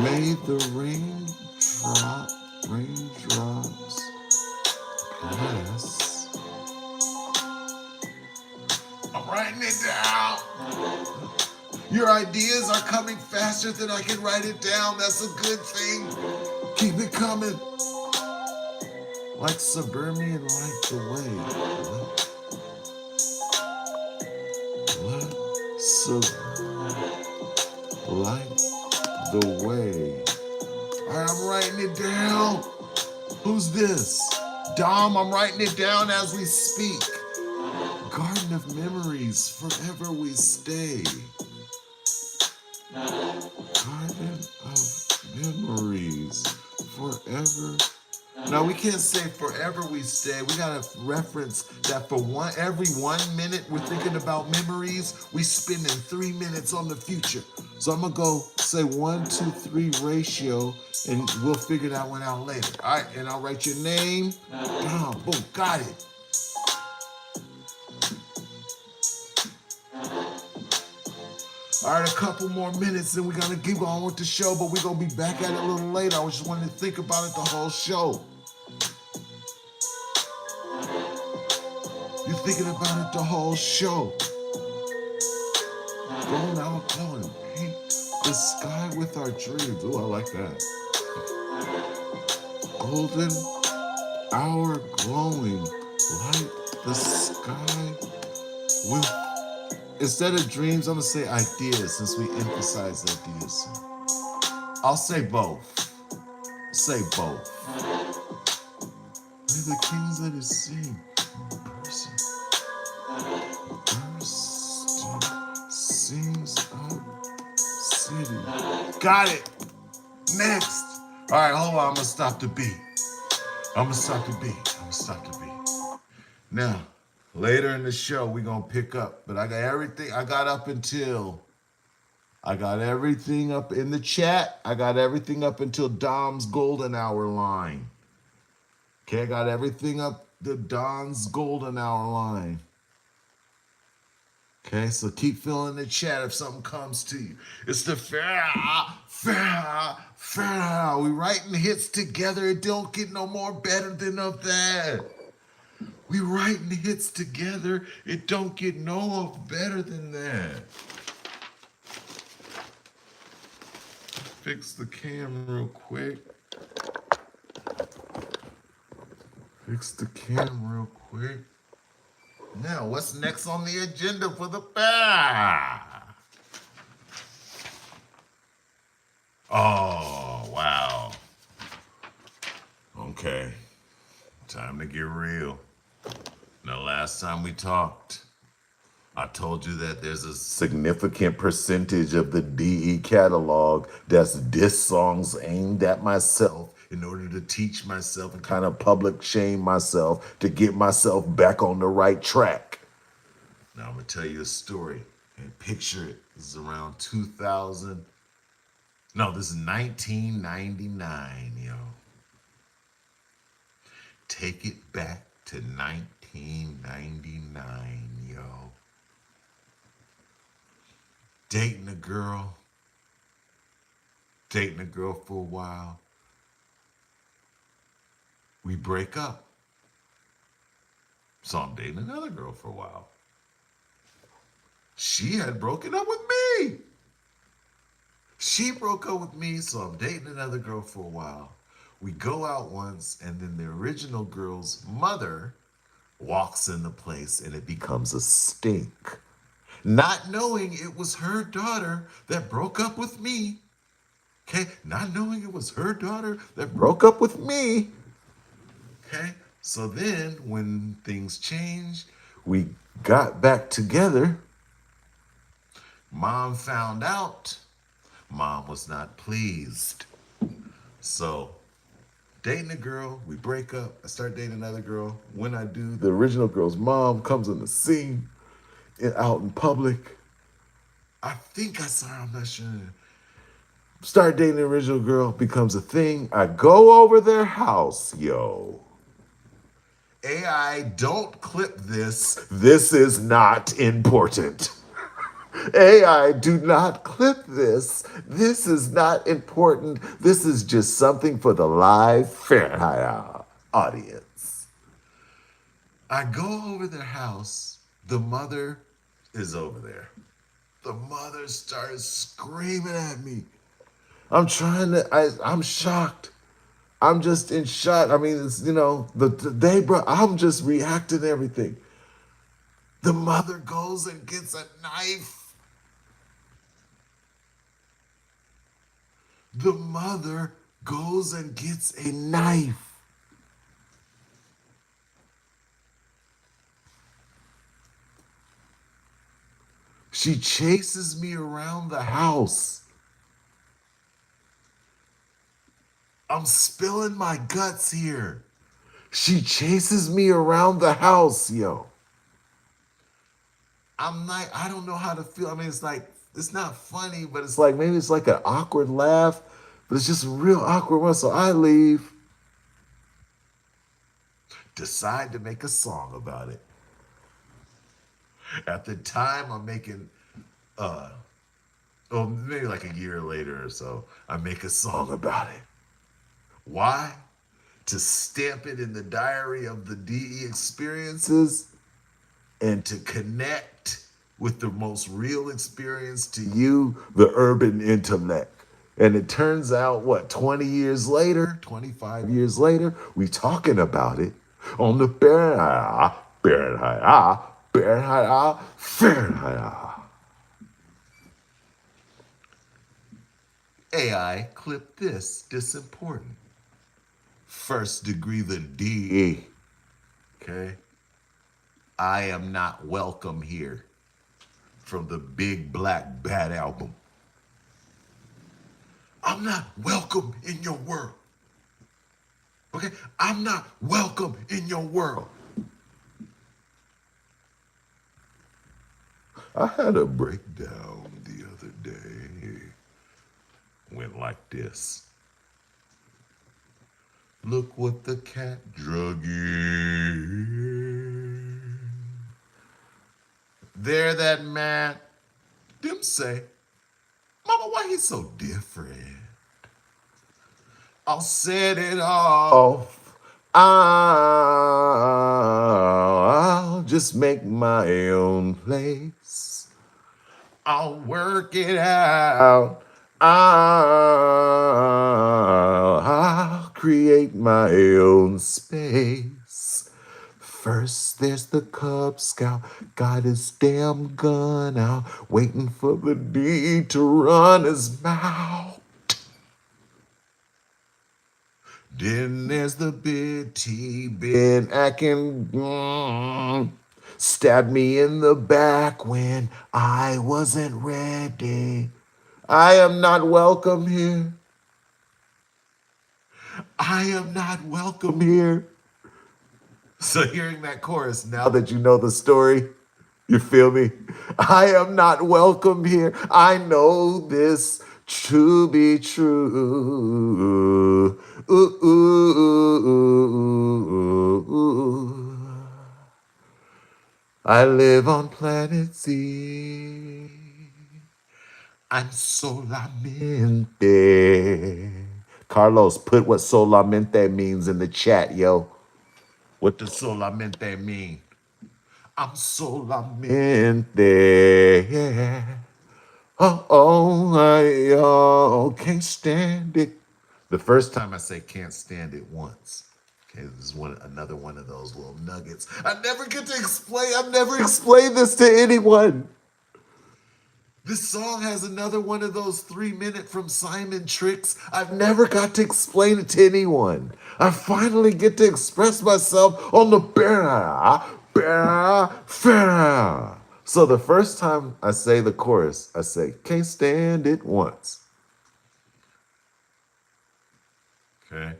May the raindrops bless. I'm writing it down. Your ideas are coming faster than I can write it down. That's a good thing. Keep it coming. Like suburban, like the way. Like the way. All right, I'm writing it down. Who's this? Dom, I'm writing it down as we speak. Garden of memories, forever we stay. Garden of memories, forever. No, we can't say forever we stay. We gotta reference that for every 1 minute we're thinking about memories, we spending 3 minutes on the future. So I'm gonna go say 1, 2, 3 ratio, and we'll figure that one out later. All right, and I'll write your name. Boom, got it. All right, a couple more minutes, then we're gonna keep on with the show, but we're gonna be back at it a little later. I just wanted to think about it the whole show. You're thinking about it the whole show. Going out, going, paint the sky with our dreams. Ooh, I like that. Golden hour glowing, light the sky with. Instead of dreams, I'm gonna say ideas since we emphasize ideas. I'll say both. Say both. We're the kings that is sing. Person. Bursting sings of city. Got it. Next. All right, hold on. I'm gonna stop the beat. Now, later in the show, we're gonna pick up. But I got everything. I got everything up in the chat. I got everything up until Dom's golden hour line. Okay, I got everything up the Dom's golden hour line. Okay, so keep filling the chat if something comes to you. It's the fair. We writing hits together. It don't get no more better than of that. We writing hits together. It don't get no better than that. Fix the cam real quick. Now, what's next on the agenda for the bear? Oh, wow. Okay. Time to get real. The last time we talked, I told you that there's a significant percentage of the DE catalog that's diss songs aimed at myself in order to teach myself and kind of public shame myself to get myself back on the right track. Now I'm gonna tell you a story and picture it. This is around 2000. No, this is 1999, yo. Take it back to 1999, yo. Dating a girl for a while. We break up. So I'm dating another girl for a while. She had broken up with me. She broke up with me, so I'm dating another girl for a while. We go out once, and then the original girl's mother walks in the place, and it becomes a stink. Not knowing it was her daughter that broke up with me. Okay, not knowing it was her daughter that broke up with me. Okay, so then when things changed, we got back together. Mom found out. Mom was not pleased. So Dating a girl, we break up. I start dating another girl. When I do, the original girl's mom comes on the scene out in public. I think I saw her, I'm not sure. Start dating the original girl, becomes a thing. I go over their house, yo. AI, don't clip this. This is not important. AI, do not clip this. This is not important. This is just something for the live Fahrenheit audience. I go over their house. The mother is over there. The mother starts screaming at me. I'm shocked. I'm just in shock. I mean, it's, I'm just reacting to everything. The mother goes and gets a knife. The mother goes and gets a knife. She chases me around the house. I'm spilling my guts here. She chases me around the house, yo. I don't know how to feel. I mean, it's not funny, but it's like, maybe it's like an awkward laugh, but it's just a real awkward one. So I leave, decide to make a song about it. At the time, I'm making, maybe like a year later or so, I make a song about it. Why? To stamp it in the diary of the DE experiences and to connect with the most real experience to you, the urban intellect. And it turns out, 20 years later, 25 years later, we talking about it on the Fahrenheit. AI, clip this important. First degree the DE. Okay? I am not welcome here from the Big Black Bat album. I'm not welcome in your world. Okay? I'm not welcome in your world. I had a breakdown the other day. Went like this. Look what the cat drug in. There that man, them say, Mama, why he so different? I'll set it off. I'll just make my own place. I'll work it out. I'll create my own space. First, there's the Cub Scout, got his damn gun out, waiting for the D to run his mouth. Then there's the big T, been acting, stabbed me in the back when I wasn't ready. I am not welcome here. I am not welcome here. So hearing that chorus, now that you know the story, you feel me? I am not welcome here. I know this to be true. Ooh, ooh, ooh, ooh. I live on planet Z. I'm solamente. Carlos, put what solamente means in the chat, yo. What does solamente mean? I'm solamente. Yeah. I can't stand it. The first time I say can't stand it once. Okay, this is another one of those little nuggets. I never get to explain. I've never explained this to anyone. This song has another one of those 3-minute from Simon tricks. I've never got to explain it to anyone. I finally get to express myself on the Fair. So the first time I say the chorus, I say, can't stand it once. Okay.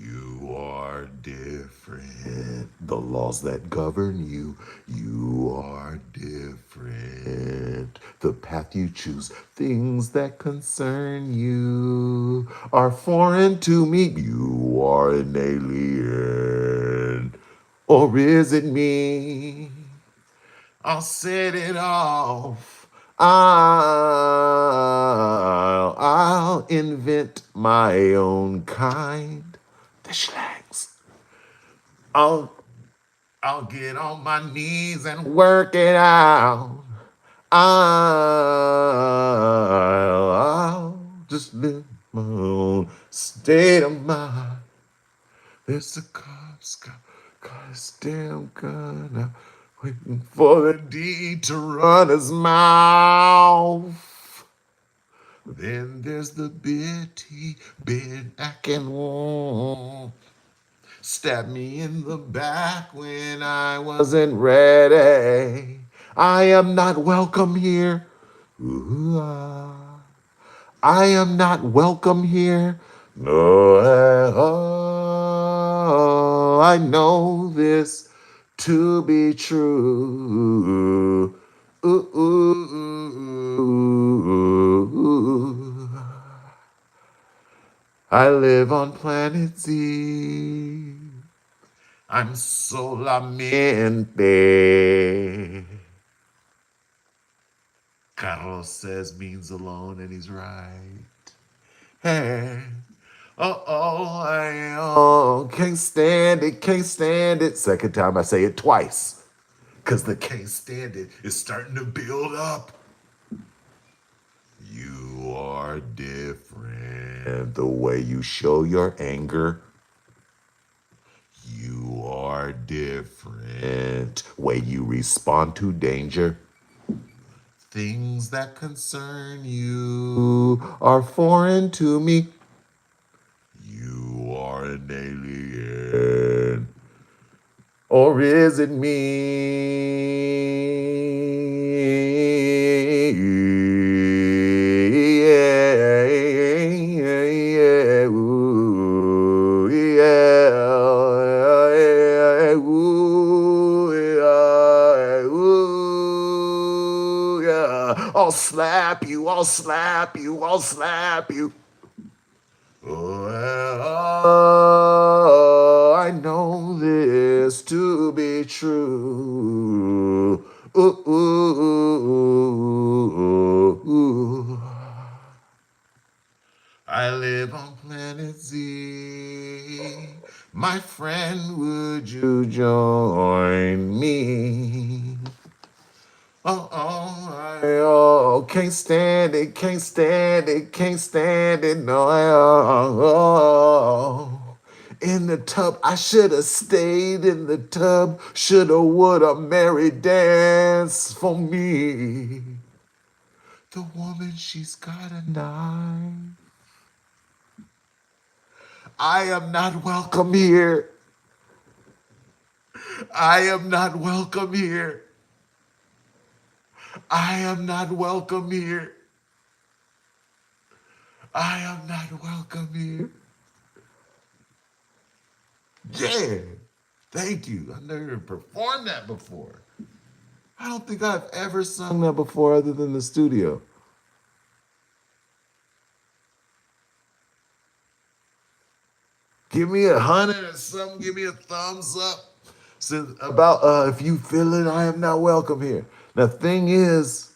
You are different. The laws that govern you, you are different. The path you choose, things that concern you are foreign to me. You are an alien. Or is it me? I'll set it off. I'll invent my own kind. The schlags. I'll I'll get on my knees and work it out. I'll just live my own state of mind. There's a got his damn gun out, waiting for the deed to run his mouth. Then there's the bit he been acting on. Stabbed me in the back when I wasn't ready. I am not welcome here. Ooh, I am not welcome here. No, I know this to be true. Ooh, ooh, ooh, ooh. I live on planet Z. I'm solamente. Carlos says means alone, and he's right. Hey, can't stand it, can't stand it. Second time I say it twice, because the can't stand it is starting to build up. You are different. The way you show your anger, you are different. Way you respond to danger. Things that concern you are foreign to me. You are an alien. Or is it me? Yeah, yeah, yeah, ooh, yeah, yeah, ooh, yeah, ooh, yeah. I'll slap you, I'll slap you, I'll slap you. Oh, I know this to be true. Ooh, ooh, ooh, ooh. I live on planet Z. My friend, would you join me? Can't stand it, can't stand it, can't stand it, no. In the tub, I should have stayed in the tub, shoulda, woulda, Mary dance for me. The woman, she's got a knife. I am not welcome here. I am not welcome here. I am not welcome here. I am not welcome here. Yeah. Thank you. I've never performed that before. I don't think I've ever sung that before other than the studio. Give me 100 or something. Give me a thumbs up. So about if you feel it, I am not welcome here. The thing is,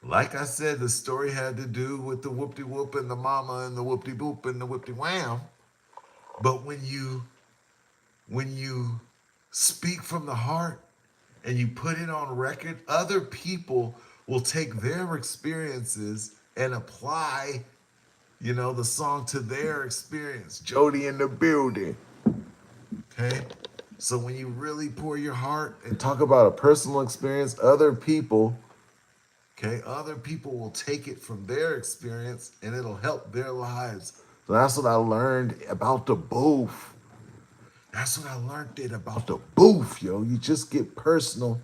like I said, the story had to do with the whoop de whoop and the mama and the whoop de boop and the whoop de wham. But when you speak from the heart and you put it on record, other people will take their experiences and apply, the song to their experience. Jody in the building. Okay? So when you really pour your heart and talk about a personal experience, other people will take it from their experience and it'll help their lives. So that's what I learned about the booth. That's what I learned about the booth, yo. You just get personal.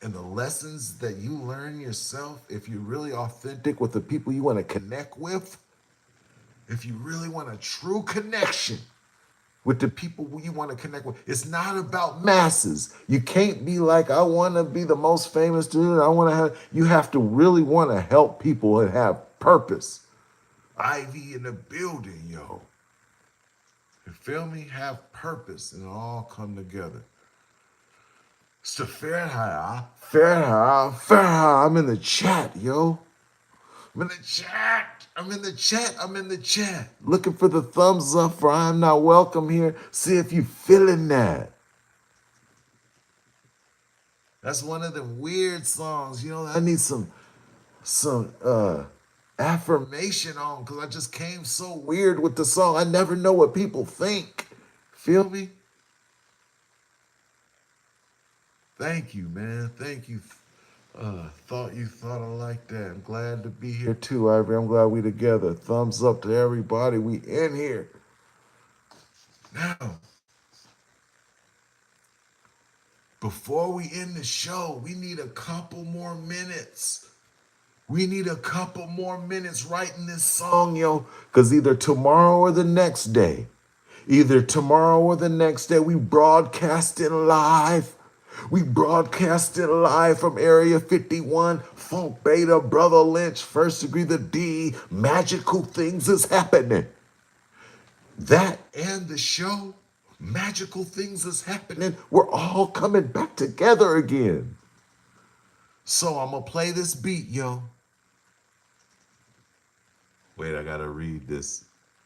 And the lessons that you learn yourself, if you're really authentic with the people you want to connect with, if you really want a true connection with the people who you want to connect with, it's not about masses. You can't be like, I want to be the most famous dude. I want to have, you have to really want to help people and have purpose. Ivy in the building, yo. You feel me? Have purpose and it all come together. It's the Fahrenheit. I'm in the chat, yo. I'm in the chat. Looking for the thumbs up for I'm not welcome here. See if you feeling that. That's one of the weird songs. You know, I need some affirmation on because I just came so weird with the song. I never know what people think. Feel me? Thank you, man. Thank you. Thought you thought I like that. I'm glad to be here too, Ivory. I'm glad we together. Thumbs up to everybody. We in here. Now, before we end the show, we need a couple more minutes. We need a couple more minutes writing this song, yo. Because either tomorrow or the next day, we broadcasting live. We broadcasting live from Area 51, Funk Beta, Brother Lynch, First Degree the D. Magical things is happening. That and the show, magical things is happening. We're all coming back together again. So I'm going to play this beat, yo. Wait, I got to read this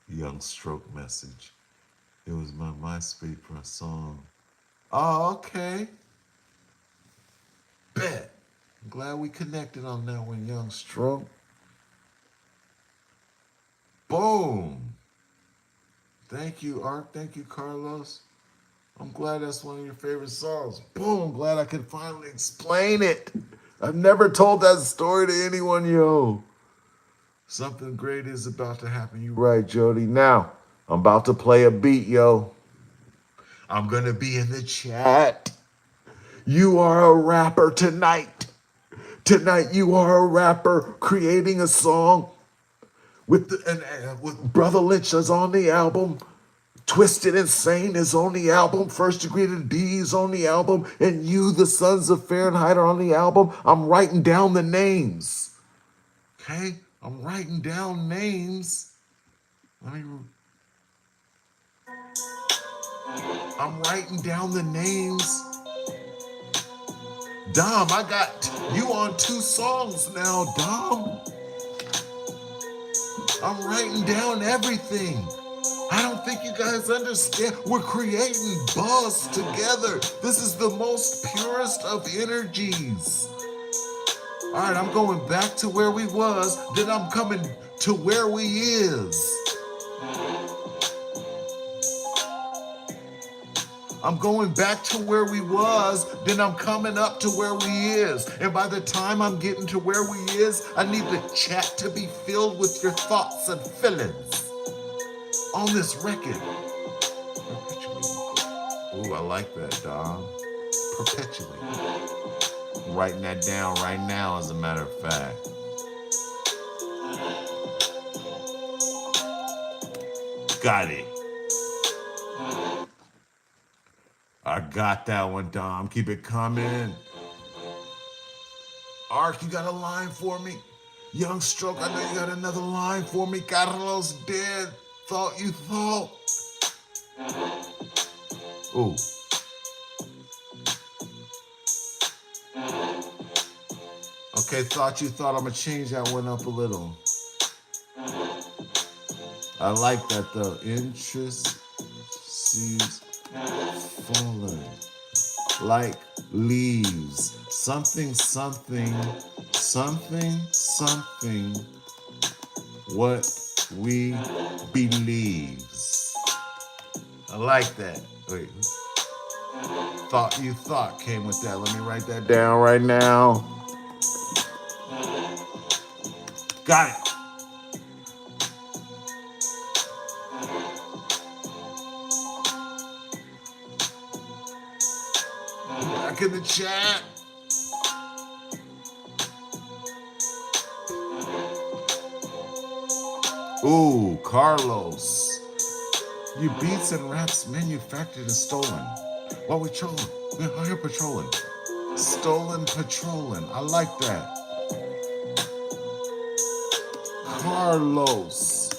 Young Stroke message. It was my MySpace for a song. Oh, okay. Bet. I'm glad we connected on that one, Young Stroke. Boom. Thank you, Ark. Thank you, Carlos. I'm glad that's one of your favorite songs. Boom. Glad I could finally explain it. I've never told that story to anyone, yo. Something great is about to happen. You right, Jody. Now, I'm about to play a beat, yo. I'm going to be in the chat. You are a rapper tonight. Tonight you are a rapper creating a song with Brother Lynch is on the album. Twisted Insane is on the album. First Degree to D is on the album. And you, the Sons of Fahrenheit, are on the album. I'm writing down the names. Okay? I'm writing down names. I'm writing down the names. Dom, I got you on 2 songs now, Dom. I'm writing down everything. I don't think you guys understand. We're creating buzz together. This is the most purest of energies. All right, I'm going back to where we was, then I'm coming to where we is. I'm going back to where we was, then I'm coming up to where we is. And by the time I'm getting to where we is, I need the chat to be filled with your thoughts and feelings on this record. Ooh, I like that, Dom. Perpetuate. I'm writing that down right now, as a matter of fact. Got it. I got that one, Dom. Keep it coming. Ark, you got a line for me? Young Stroke, I know you got another line for me. Carlos dead. Thought you thought. Ooh. Okay, thought you thought. I'm going to change that one up a little. I like that, though. Interest sees falling like leaves. Something, something, something, something. What we believes. I like that. Wait. Thought you thought came with that. Let me write that down right now. Got it. Back in the chat. Ooh, Carlos. Your beats and raps manufactured and stolen. While we trolling, we're out here patrolling. Stolen patrolling. I like that. Carlos.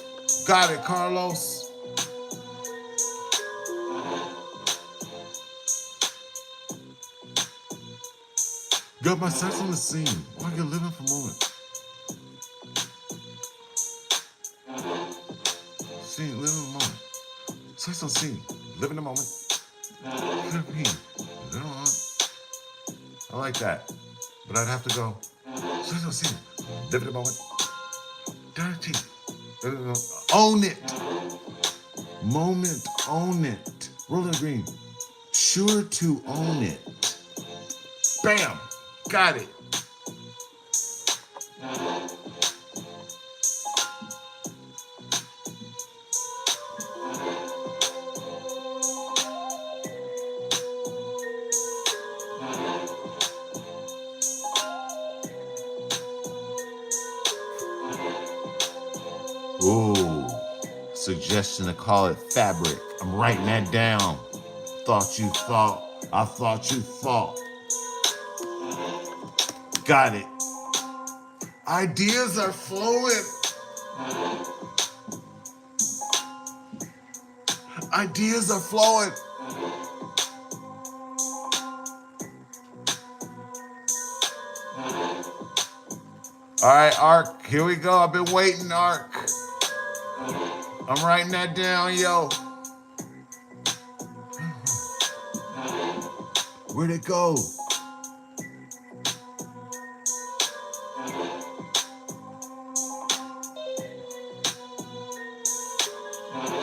Got it, Carlos. Got my sex on the scene while you're living for a moment. Scene, living in the moment. Sex on the scene, live in the moment. I like that. But I'd have to go. Sex on the scene, live in the moment. Dirty. Own it. Moment, own it. Rolling green. Sure to own it. Bam. Got it. Ooh, suggestion to call it fabric. I'm writing that down. Thought you thought, I thought you thought. Got it. Ideas are flowing. Ideas are flowing. All right, Ark, here we go. I've been waiting, Ark. I'm writing that down, yo. Where'd it go?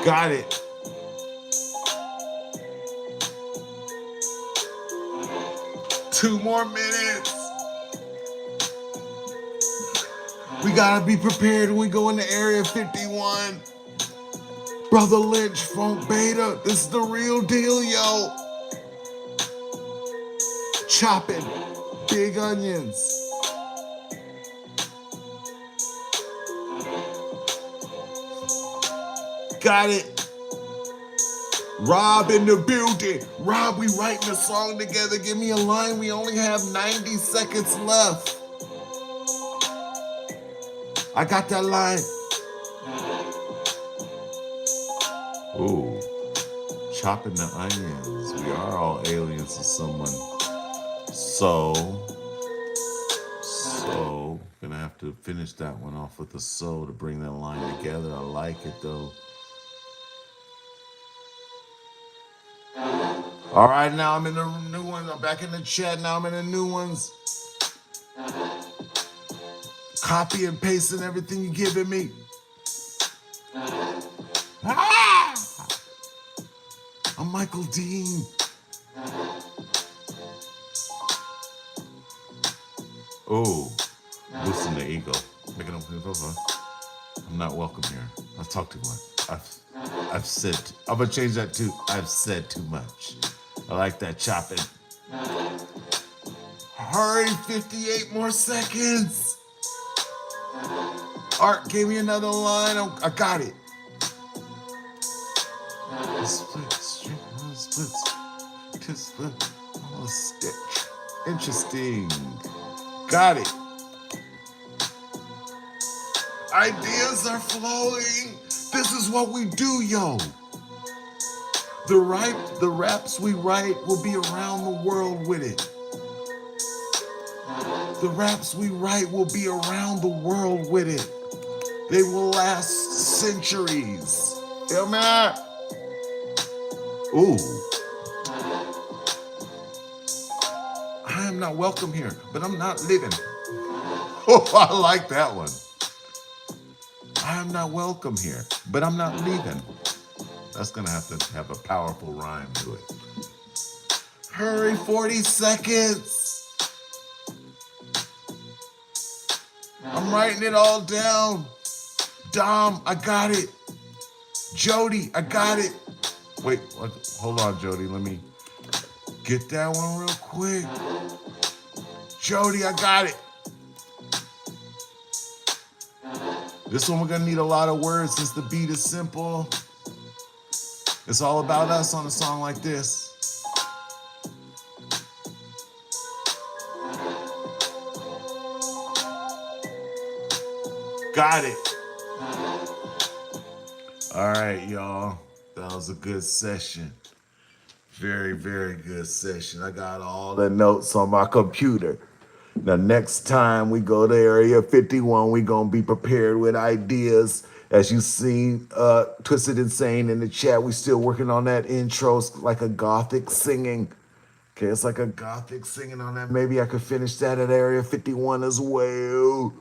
Got it. Two more minutes. We gotta be prepared when we go into Area 51. Brother Lynch, Funk Beta, this is the real deal, yo. Chopping big onions. Got it. Rob in the building. Rob, we writing a song together. Give me a line. We only have 90 seconds left. I got that line. Ooh, chopping the onions. We are all aliens to someone. So, gonna have to finish that one off with a so to bring that line together. I like it though. All right, now I'm in the new ones. I'm back in the chat. Now I'm in the new ones. Copy and pasting everything you're giving me. Ah! I'm Michael Dean. Oh, loosen the ego. Make it open over. I'm not welcome here. I've talked too much. I've said. I'm gonna change that to I've said too much. I like that chopping. Hurry, 58 more seconds. Art gave me another line. I got it. Splits, to split, oh, stitch. Interesting. Got it. Ideas are flowing. This is what we do, yo. The raps we write will be around the world with it. The raps we write will be around the world with it. They will last centuries. Feel me? Ooh. I am not welcome here, but I'm not living. Oh, I like that one. I am not welcome here, but I'm not leaving. That's gonna have to have a powerful rhyme to it. Hurry, 40 seconds. I'm writing it all down. Dom, I got it. Jody, I got it. Wait, hold on, Jody. Let me get that one real quick. Jody, I got it. This one we're gonna need a lot of words since the beat is simple. It's all about us on a song like this. Got it. All right, y'all. That was a good session. Very, very good session. I got all the notes on my computer. Now, next time we go to Area 51, we going to be prepared with ideas. As you seen Twisted Insane in the chat, we still working on that intro. It's like a gothic singing. Okay, it's like a gothic singing on that. Maybe I could finish that at Area 51 as well.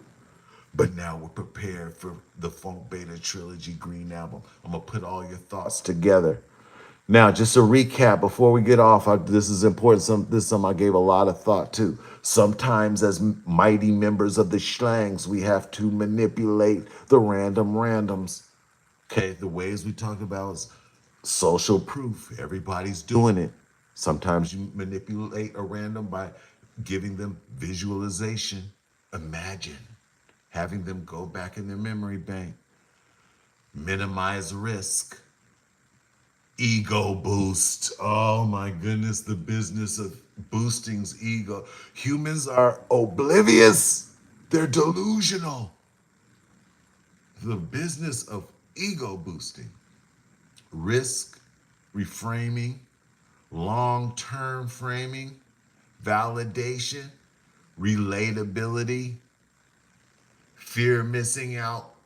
But now we're prepared for the Funk Beta Trilogy Green Album. I'm going to put all your thoughts together. Now, just a recap before we get off, this is important. This is something I gave a lot of thought to. Sometimes, as mighty members of the Schlangs, we have to manipulate the randoms. Okay, the ways we talk about is social proof. Everybody's doing it. Sometimes you manipulate a random by giving them visualization. Imagine having them go back in their memory bank. Minimize risk. Ego boost. Oh my goodness, the business of boosting's ego. Humans are oblivious. They're delusional. The business of ego boosting. Risk, reframing, long-term framing, validation, relatability, fear of missing out,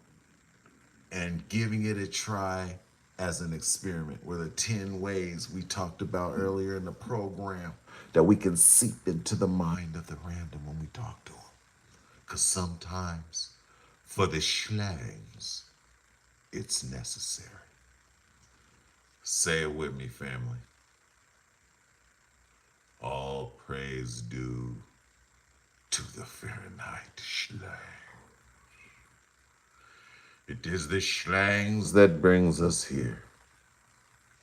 and giving it a try as an experiment were the 10 ways we talked about earlier in the program that we can seep into the mind of the random when we talk to them. Because sometimes for the Schlangs, it's necessary. Say it with me, family. All praise due to the Fahrenheit Schlang. It is the Schlangs that brings us here.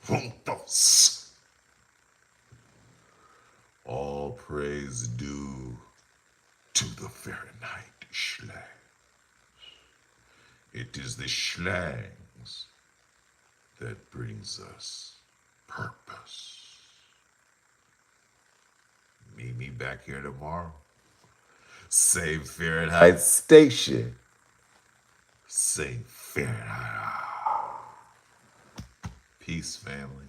Juntos. All praise due to the Fahrenheit Schlangs. It is the Schlangs that brings us purpose. Meet me back here tomorrow. Same Fahrenheit station. Same Fahrenheit. Peace, family.